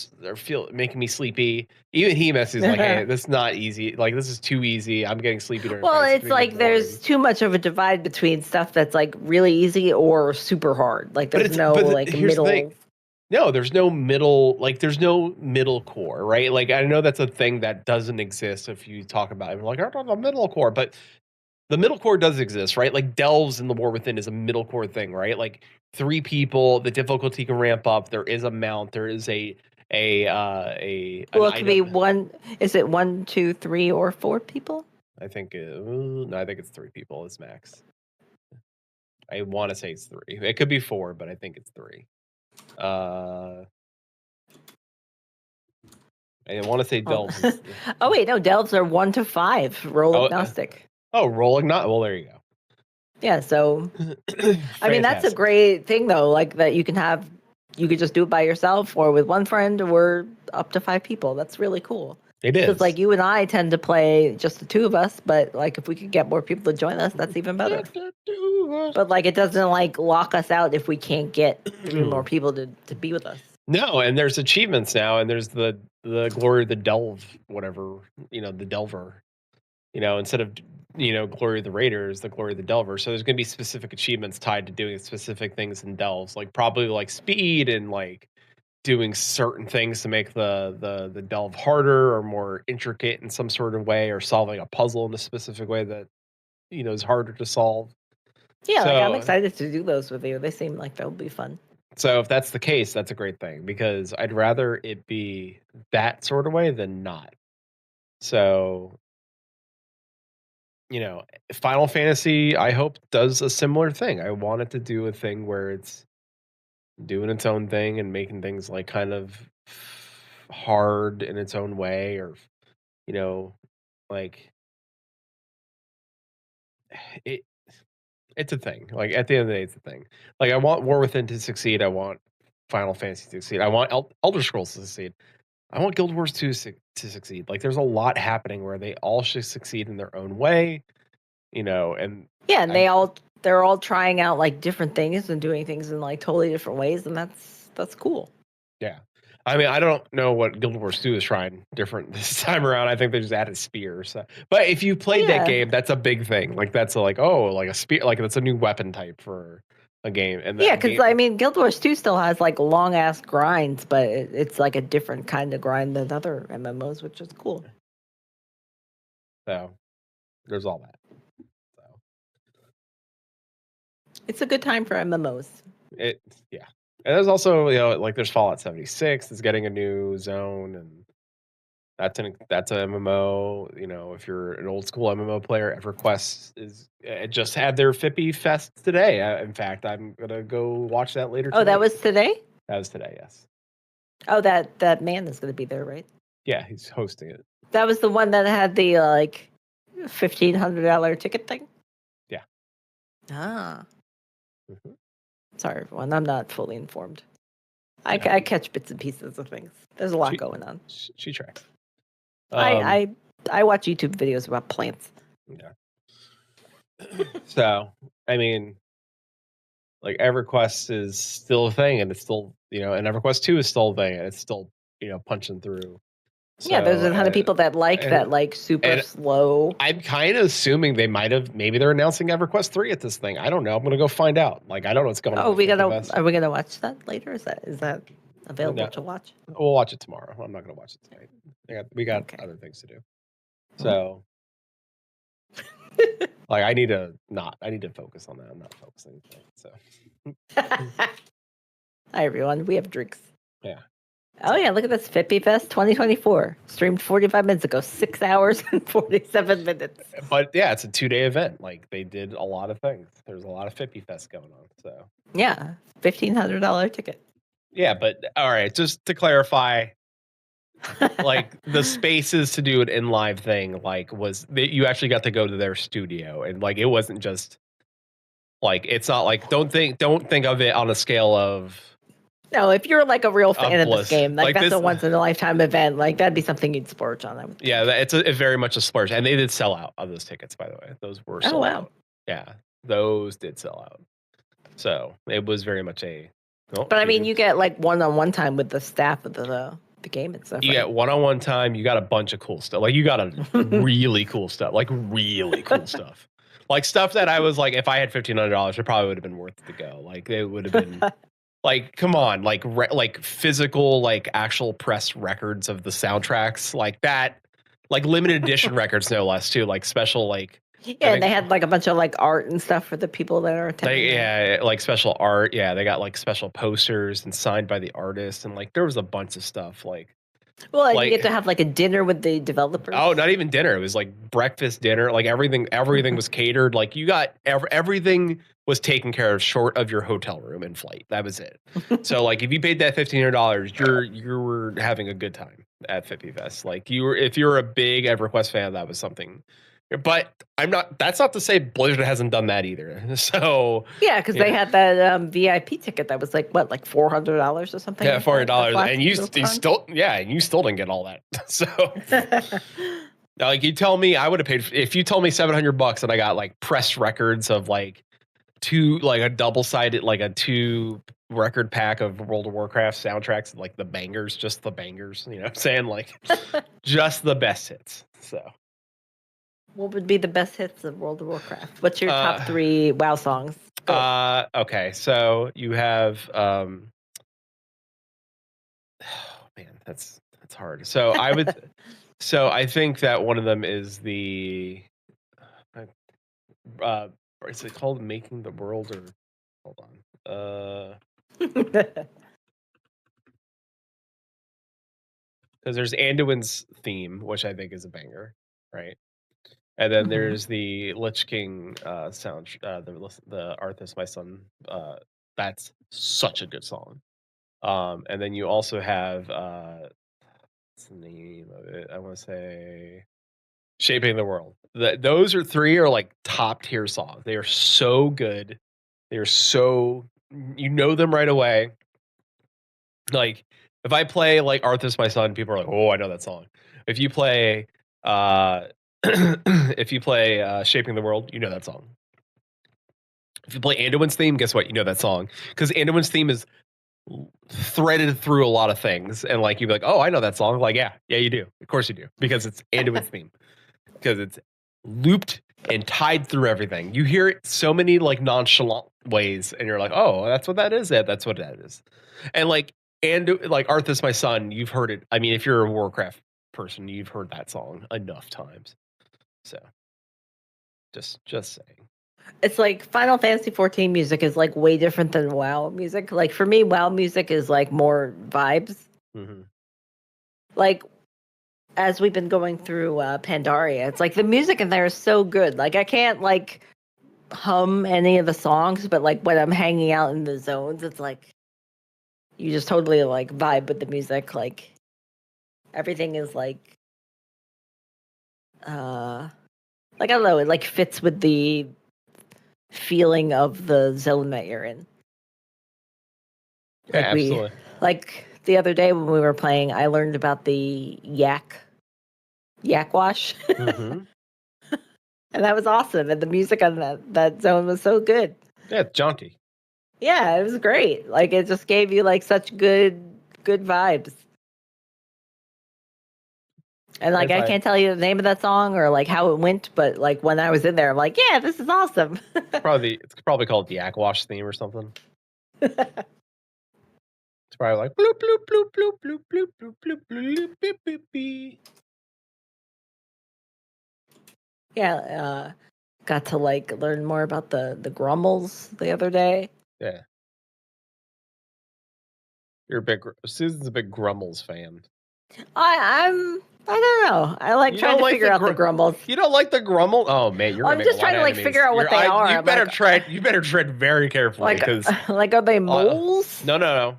making me sleepy." Even he messes like, "Hey, this is not easy. Like this is too easy. I'm getting sleepy during." Well, it's like there's too much of a divide between stuff that's like really easy or super hard. Like there's no like middle. No, there's no middle. Like there's no middle core, right? Like I know that's a thing that doesn't exist if you talk about it. Like I don't know the middle core, but the middle core does exist, right? Like Delves in the War Within is a middle core thing, right? Like 3 people, the difficulty can ramp up. There is a mount. There is a. Well, it could be one. Is it 1, 2, 3, or 4 people? I think. No, I think it's 3 people is max. I want to say it's 3. It could be 4, but I think it's 3. I want to say Delves. Oh wait, no, Delves are 1 to 5. Roll agnostic. Roll agnostic. Well, there you go. Yeah, so I mean that's a great thing though, like that you could just do it by yourself or with one friend or up to 5 people. That's really cool. It is. Because like you and I tend to play just the 2 of us, but like if we could get more people to join us, that's even better. But like it doesn't like lock us out if we can't get 3 more people to be with us. No, and there's achievements now, and there's the glory of the delve, whatever, the delver. Instead of glory of the raiders, the glory of the delver. So there's going to be specific achievements tied to doing specific things in delves, like probably like speed and like doing certain things to make the delve harder or more intricate in some sort of way, or solving a puzzle in a specific way that is harder to solve. Yeah, like I'm excited to do those with you. They seem like they'll be fun. So if that's the case, that's a great thing, because I'd rather it be that sort of way than not. So, Final Fantasy, I hope, does a similar thing. I want it to do a thing where it's doing its own thing and making things like kind of hard in its own way, or, like it's a thing. Like at the end of the day, it's a thing. Like I want War Within to succeed. I want Final Fantasy to succeed. I want Elder Scrolls to succeed. I want Guild Wars 2 to succeed. Like there's a lot happening where they all should succeed in their own way, and yeah, and they're all trying out like different things and doing things in like totally different ways, and that's cool. Yeah. I mean, I don't know what Guild Wars 2 is trying different this time around. I think they just added spears. So. But if you played that game, that's a big thing. Like that's like a spear, like that's a new weapon type for a game. And yeah, because I mean, Guild Wars 2 still has like long ass grinds, but it's like a different kind of grind than other MMOs, which is cool. So there's all that. So it's a good time for MMOs. Yeah. And there's also, like there's Fallout 76 that's getting a new zone, and That's an MMO. You know, if you're an old school MMO player, EverQuest is it just had their Fippy Fest today. In fact, I'm gonna go watch that later. Oh, tonight. that was today. That was today. Yes. Oh, that man is going to be there, right? Yeah, he's hosting it. That was the one that had the like $1,500 ticket thing. Yeah. Ah. Mm-hmm. Sorry, everyone. I'm not fully informed. I catch bits and pieces of things. There's a lot going on. She tracks. I watch YouTube videos about plants. Yeah. So, I mean, like EverQuest is still a thing, and it's still, you know, and EverQuest 2 is still a thing, and it's still, you know, punching through. So, yeah, there's a ton of people that like that, like super slow. I'm kind of assuming maybe they're announcing EverQuest 3 at this thing. I don't know. I'm gonna go find out. Like, I don't know what's going on. Are we gonna watch that later? Is that available to watch? We'll watch it tomorrow. I'm not gonna watch it tonight. We got other things to do. So, like, I need to focus on that. I'm not focusing. So, hi everyone. We have drinks. Yeah. Oh yeah, look at this Fippy Fest 2024. Streamed 45 minutes ago, 6 hours and 47 minutes. But yeah, it's a 2-day event. Like they did a lot of things. There's a lot of Fippy Fest going on. So yeah, $1,500 ticket. Yeah, but all right, just to clarify, like the spaces to do an in live thing, like you actually got to go to their studio, and like it wasn't just like it's not like don't think of it on a scale of. No, if you're like a real fan of this game, like that's a once in a lifetime event, like that'd be something you'd splurge on. Yeah, it's very much a splurge, and they did sell out of those tickets. By the way, those were sold out. Yeah, those did sell out. So it was very much a. But I mean, you get like one-on-one time with the staff of the game and stuff. You get one-on-one time. You got a bunch of cool stuff. Like you got a really cool stuff. Like really cool stuff. Like stuff that I was like, if I had $1,500, it probably would have been worth it to go. Like it would have been. Like, come on, like physical, like actual press records of the soundtracks, like that, like limited edition records, no less, too, like special, like. Yeah, and they had like a bunch of like art and stuff for the people that are attending. Yeah, like special art. Yeah, they got like special posters and signed by the artist, and like there was a bunch of stuff. Like, well, like, you get to have like a dinner with the developers. Oh, not even dinner. It was like breakfast, dinner. Like everything was catered. Like you got everything was taken care of, short of your hotel room and flight. That was it. So like if you paid that $1,500, you were having a good time at Fippy Fest. Like if you were a big EverQuest fan, that was something. But that's not to say Blizzard hasn't done that either. So yeah, because they had that VIP ticket that was like what, like $400 or something. Yeah, $400, and you still didn't get all that. So now, like you tell me, I would have paid if you told me $700 and I got like press records of like a double-sided, like a 2 record pack of World of Warcraft soundtracks, like the bangers, just the bangers. You know what I'm saying? Like just the best hits. So. What would be the best hits of World of Warcraft? What's your top 3 WoW songs? Okay, so you have oh man, that's hard. So I think that one of them is the is it called Making the World, or hold on. Because there's Anduin's theme, which I think is a banger, right? And then there's the Lich King sound, the Arthas, My Son. That's such a good song. And then you also have what's the name of it? I want to say Shaping the World. Those 3 are like top tier songs. They are so good. They're so, you know them right away. Like if I play like Arthas, My Son, people are like, oh, I know that song. If you play Shaping the World, you know that song. If you play Anduin's theme, guess what? You know that song. Because Anduin's theme is threaded through a lot of things. And like you'd be like, oh, I know that song. Like, yeah, you do. Of course you do. Because it's Anduin's theme. Because it's looped and tied through everything. You hear it so many like nonchalant ways, and you're like, oh, that's what that is. That's what that is. And like Arthas, My Son, you've heard it. I mean, if you're a Warcraft person, you've heard that song enough times. So just saying. It's like Final Fantasy 14 music is like way different than WoW music. Like for me, WoW music is like more vibes. Mm-hmm. Like as we've been going through Pandaria, it's like the music in there is so good. Like I can't like hum any of the songs, but like when I'm hanging out in the zones, it's like you just totally like vibe with the music. Like everything is like I don't know, it like fits with the feeling of the zone that you're in. Yeah, absolutely. Like the other day when we were playing, I learned about the yak wash. Mm-hmm. And that was awesome. And the music on that zone was so good. Yeah, it's jaunty. Yeah, it was great. Like it just gave you like such good vibes. And like I can't tell you the name of that song or like how it went, but like when I was in there, I'm like, yeah, this is awesome. It's probably called the Yak Wash theme or something. It's probably like bloop bloop bloop bloop bloop bloop bloop bloop bloop bloop bloop bloop. Yeah, got to like learn more about the grummels the other day. Yeah. Susan's a big Grummels fan. I don't know. I like trying to figure out the grumbles. You don't like the grumble? Oh man, you're. I'm just trying to like figure out what they are. You better tread very carefully because like are they moles? No.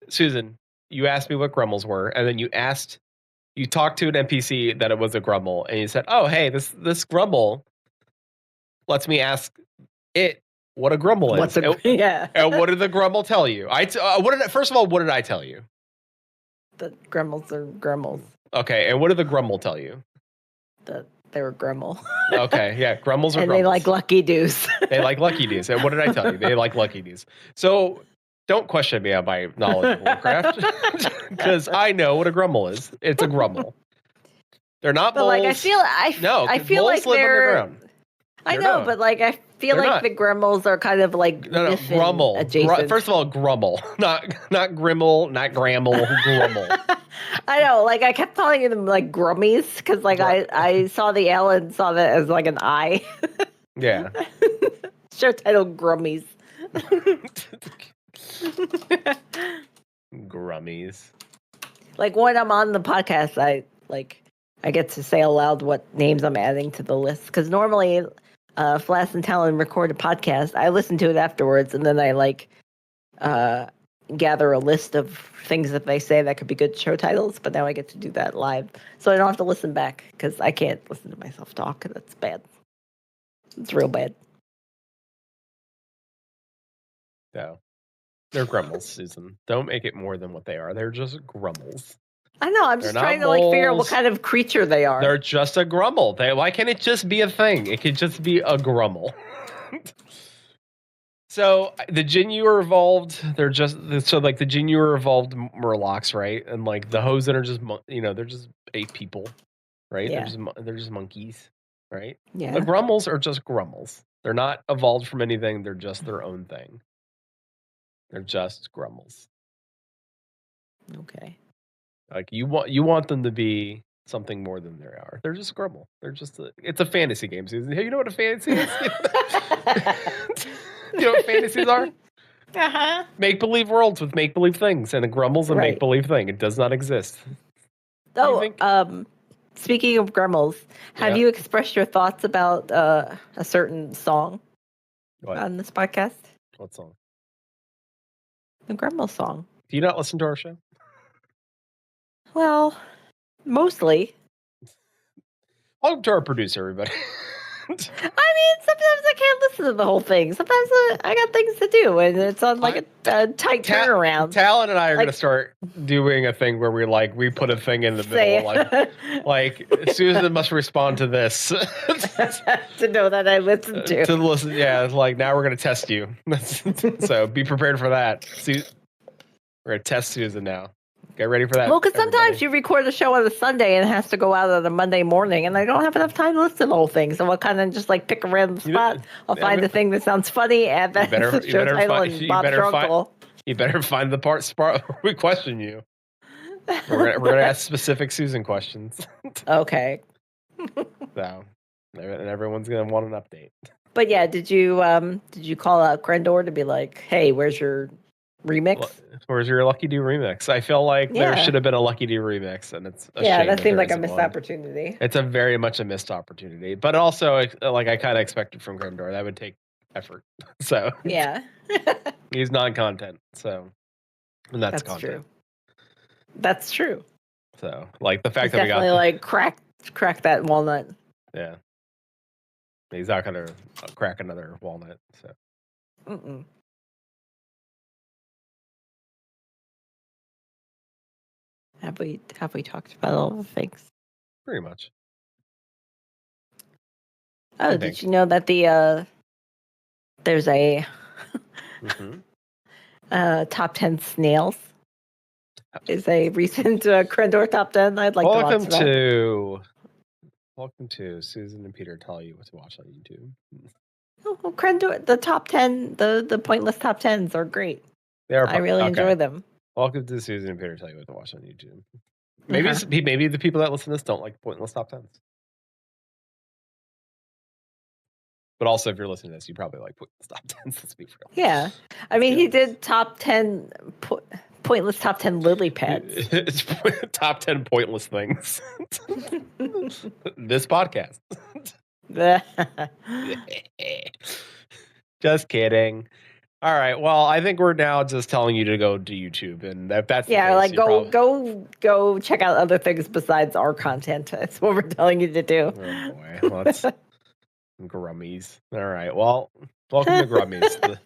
Susan, you asked me what grumbles were, and then you talked to an NPC that it was a grumble, and you said, "Oh, hey, this grumble lets me ask it what a grumble is." Yeah. And what did the grumble tell you? First of all, what did I tell you? The grumbles are grumbles. Okay, and what did the grumble tell you? That they were grumble. Okay, yeah, grumbles are and grumbles. They like lucky doos. They like lucky doos. And what did I tell you? They like lucky doos. So don't question me on my knowledge of Warcraft because I know what a grumble is. It's a grumble. They're not moles. Like I feel like they're. I know, but like I feel like the grumbles are kind of like grumble adjacent. First of all, grumble, not grimmel, not gramble, grumble. I know, like I kept calling them like grummies because like I saw the L and saw that as like an I. Yeah. Show title Grummies. Grummies. Like when I'm on the podcast, I get to say aloud what names I'm adding to the list because normally. Flattus and Talan record a podcast. I listen to it afterwards, and then I gather a list of things that they say that could be good show titles. But now I get to do that live, so I don't have to listen back because I can't listen to myself talk. That's bad. It's real bad. No, they're grumbles, Susan. Don't make it more than what they are. They're just grumbles. I know. I'm just trying to like figure out what kind of creature they are. They're just a grumble. Why can't it just be a thing? It could just be a grumble. So the Jinyu evolved. They're just like the Jinyu evolved Murlocs, right? And like the Hosen are just they're just ape people, right? Yeah. They're just monkeys, right? Yeah. The grumbles are just grumbles. They're not evolved from anything. They're just their own thing. They're just grumbles. Okay. Like you want them to be something more than they are. They're just grumble. They're just it's a fantasy game, Susan. Hey, you know what a fantasy is? You know what fantasies are? Uh-huh. Make-believe worlds with make-believe things, and a grumble's a make-believe thing. It does not exist. Oh, speaking of grumbles, have you expressed your thoughts about a certain song on this podcast? What song? The grumble song. Do you not listen to our show? Well, mostly. Welcome to our producer, everybody. I mean, sometimes I can't listen to the whole thing. Sometimes I got things to do, and it's on like a tight turnaround. Talan and I are going to start doing a thing where we put a thing in the middle, like Susan must respond to this to know that I listened to listen. Yeah, like now we're going to test you, so be prepared for that. We're going to test Susan now. Get ready for that. Well, because sometimes you record a show on a Sunday and it has to go out on a Monday morning, and I don't have enough time to listen to the whole thing. So I'll kind of just like pick a random spot. I'll find the thing that sounds funny, add that show title, and Bob's Drunkle. You better find the part where we question you. We're gonna ask specific Susan questions. Okay. So, and everyone's gonna want an update. But yeah, did you call out Crendor to be like, hey, where's your remix. Where's your Lucky Do remix? I feel like there should have been a Lucky Do remix, and it's a shame that seemed like a missed opportunity. It's a very much a missed opportunity, but also like I kind of expected from Grandor that would take effort. So yeah, he's non-content, so and that's content. True. That's true. So like the fact he's that definitely we got like crack that walnut. Yeah, he's not gonna crack another walnut. So. Mm-mm. Have we talked about all the things? Pretty much. Oh, did you know that there's a top 10 snails? Is a recent Crendor top 10. I'd like to watch that. Welcome to Susan and Peter tell you what to watch on YouTube. Oh, Crendor, the top 10, the pointless top 10s are great. I really enjoy them. Welcome to Susan and Peter tell you what to watch on YouTube. Maybe the people that listen to this don't like pointless top 10s. But also, if you're listening to this, you probably like pointless top 10s. Let's be real. Yeah. I mean, he did top 10, pointless top 10 lily pads. It's top 10 pointless things. This podcast. Just kidding. All right. Well, I think we're now just telling you to go to YouTube, and if that's like go check out other things besides our content. That's what we're telling you to do. Oh boy, well, that's Grummies. All right. Well, welcome to Grummies.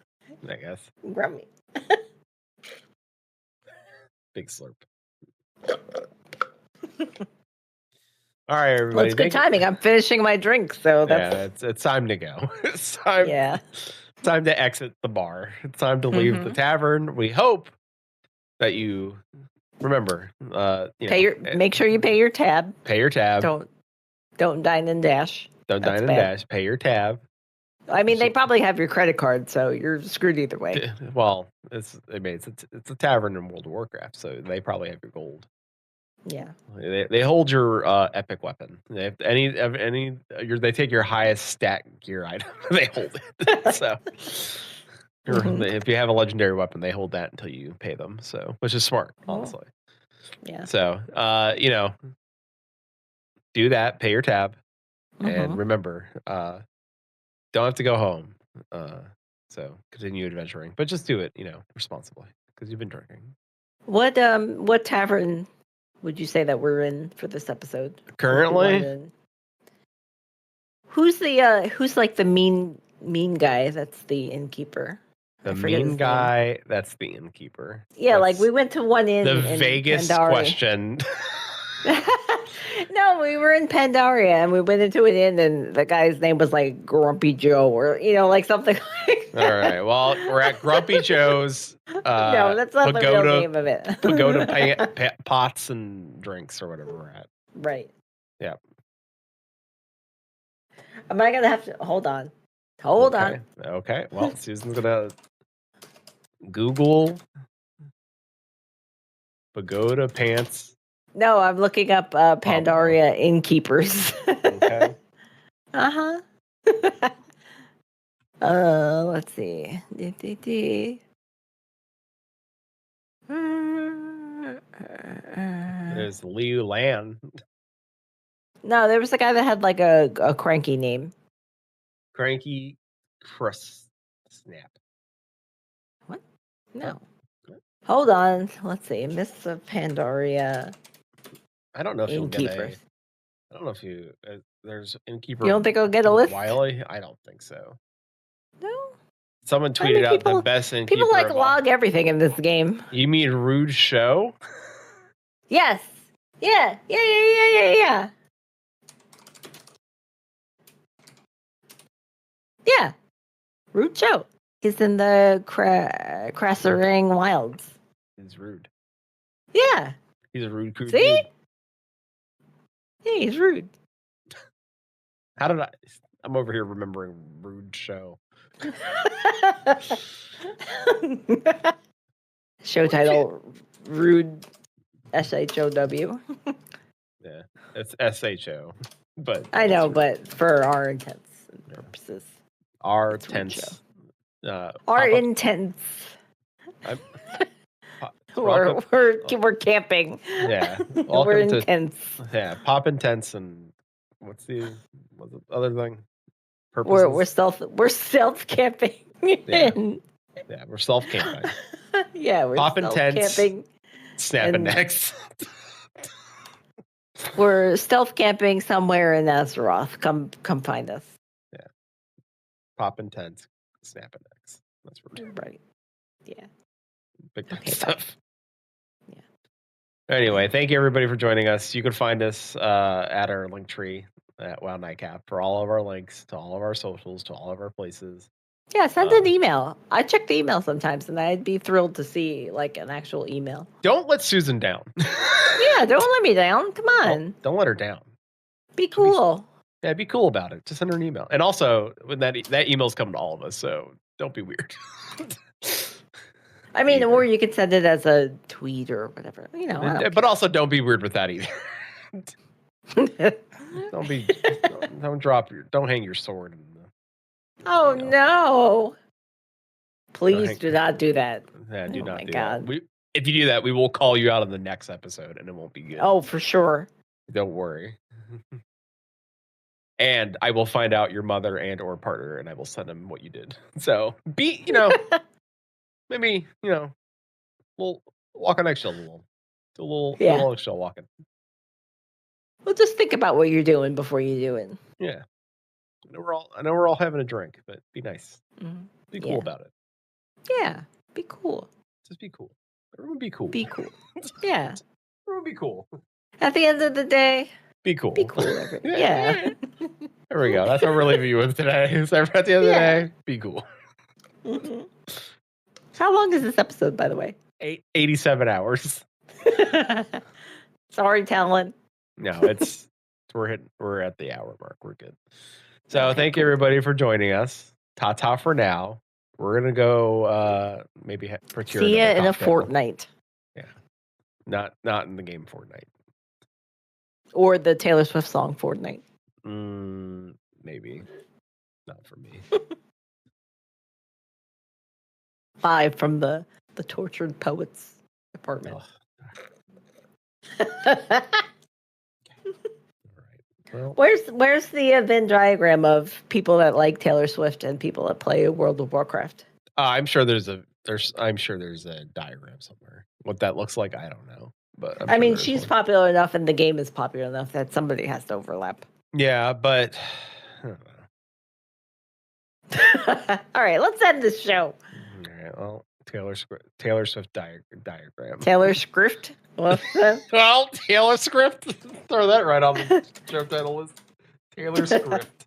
I guess Grummy. Big slurp. All right, everybody. Well, it's good timing. I'm finishing my drink, so that's it's time to go. It's time. Yeah. It's time to exit the bar. It's time to leave the tavern. We hope that you remember. Make sure you pay your tab. Pay your tab. Don't dine and dash. Don't dine and dash. Pay your tab. I mean, they probably have your credit card, so you're screwed either way. Well, it's a tavern in World of Warcraft, so they probably have your gold. Yeah. They hold your epic weapon. They have they take your highest stat gear item. They hold it. So if you have a legendary weapon, they hold that until you pay them. So which is smart, honestly. Yeah. So do that. Pay your tab, and remember, don't have to go home. So continue adventuring, but just do it, responsibly because you've been drinking. What tavern would you say that we're in for this episode? Currently, who's like the mean guy? That's the innkeeper. The mean guy. That's the innkeeper. Yeah, like we went to one inn. The Vegas question. No, we were in Pandaria and we went into an inn and the guy's name was like Grumpy Joe or like something like that. All right. Well, we're at Grumpy Joe's. No, that's not the real name of it. Pagoda Pots and Drinks or whatever we're at. Right. Yeah. Am I gonna have to hold on? Hold on. Okay. Well, Susan's gonna Google Pagoda Pants. No, I'm looking up Pandaria innkeepers. Okay. Let's see. There's Liu Lan. No, there was a guy that had like a cranky name. Cranky Crust Snap. What? No. Hold on. Let's see. Mists of Pandaria. I don't know if you'll get a. I don't know if you. There's innkeeper. You don't think I'll get a list? Wiley? I don't think so. No. Someone tweeted out the best innkeeper. People like log everything in this game. You mean Rude Show? Yes. Yeah. Yeah. Yeah. Rude Show. He's in the Krasserang Wilds. He's rude. Yeah. He's a rude crew. See? Yeah, he's rude. How did I'm over here remembering Rude Show. Show title Rude SHOW. Yeah, it's SHO. But I know, but for our intents and purposes. Our intents. Our intents. We're camping. Yeah. We're in tents. Yeah, popping tents and what's the other thing? Purposes? We're stealth camping. Yeah, we're self camping. Yeah, we're popping tents, camping, snapping necks. We're stealth camping somewhere in Azeroth. Come find us. Yeah, popping tents, snapping necks. That's what we're doing. Right. Yeah. Big time stuff. Bye. Yeah. Anyway, thank you everybody for joining us. You can find us at our link tree at WoW Nightcap for all of our links to all of our socials, to all of our places. Yeah, send an email. I check the email sometimes, and I'd be thrilled to see like an actual email. Don't let Susan down. Yeah, don't let me down. Come on. Don't let her down. Be cool. Be cool about it. Just send her an email. And also, when that email's coming to all of us, so don't be weird. I mean, or you could send it as a tweet or whatever. You know. But also, don't be weird with that either. Don't hang your sword. No! Please do not do that. Yeah, do not do God. that. If you do that, we will call you out on the next episode, and it won't be good. Oh, for sure. Don't worry. And I will find out your mother and or partner, and I will send them what you did. So maybe we'll walk on eggshells a little eggshell walking. Well, just think about what you're doing before you do it. Yeah. I know we're all having a drink, but be nice. Mm-hmm. Be cool about it. Yeah, be cool. Just be cool. Everyone be cool. Be cool. Yeah. Everyone be cool. At the end of the day, be cool. Be cool. Yeah. There we go. That's what we're leaving you with today. So at the end of the day, be cool. Mm-hmm. How long is this episode, by the way? 87 hours. Sorry, Talan. No, we're at the hour mark. We're good. So thank you everybody for joining us. Ta-ta for now. We're gonna go maybe procure. See ya in a fortnight. Yeah, not in the game Fortnite. Or the Taylor Swift song Fortnite. Maybe not for me. 5 from the tortured poets apartment. Well, where's the Venn diagram of people that like Taylor Swift and people that play World of Warcraft? I'm sure there's a diagram somewhere. What that looks like, I don't know. But I mean, she's popular enough and the game is popular enough that somebody has to overlap. Yeah, but I don't know. All right, let's end this show. All right, well, Taylor Swift diagram. Taylor Scrift? Well, Taylor Script. Throw that right on the show title list. Taylor Script.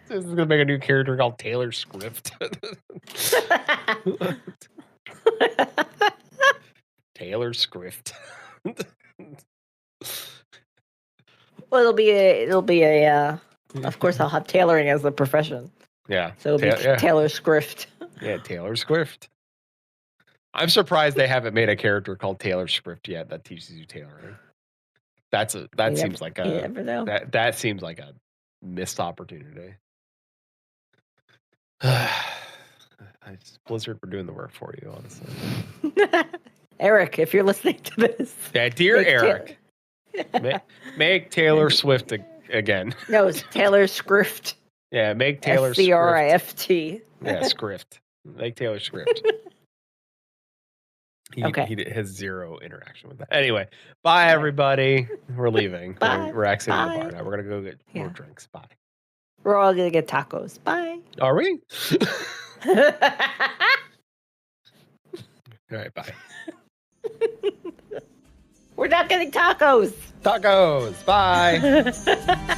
This is gonna make a new character called Taylor Script. Taylor Script. Well, it'll be a. Of course, I'll have tailoring as a profession. Yeah. So it'll be Taylor Scrift. Yeah, Taylor Scrift. I'm surprised they haven't made a character called Taylor Script yet that teaches you tailoring. That seems like a missed opportunity. Blizzard for doing the work for you, honestly. Eric, if you're listening to this. Yeah, dear Eric. Make Taylor Swift again. No, it's Taylor Scrift. Yeah, make Taylor Scrift. Yeah, Scrift. Make Taylor Script. He has zero interaction with that. Anyway, bye everybody. We're leaving. Bye. We're exiting the bar now. We're gonna go get more drinks. Bye. We're all gonna get tacos. Bye. Are we? All right, bye. We're not getting tacos. Tacos. Bye.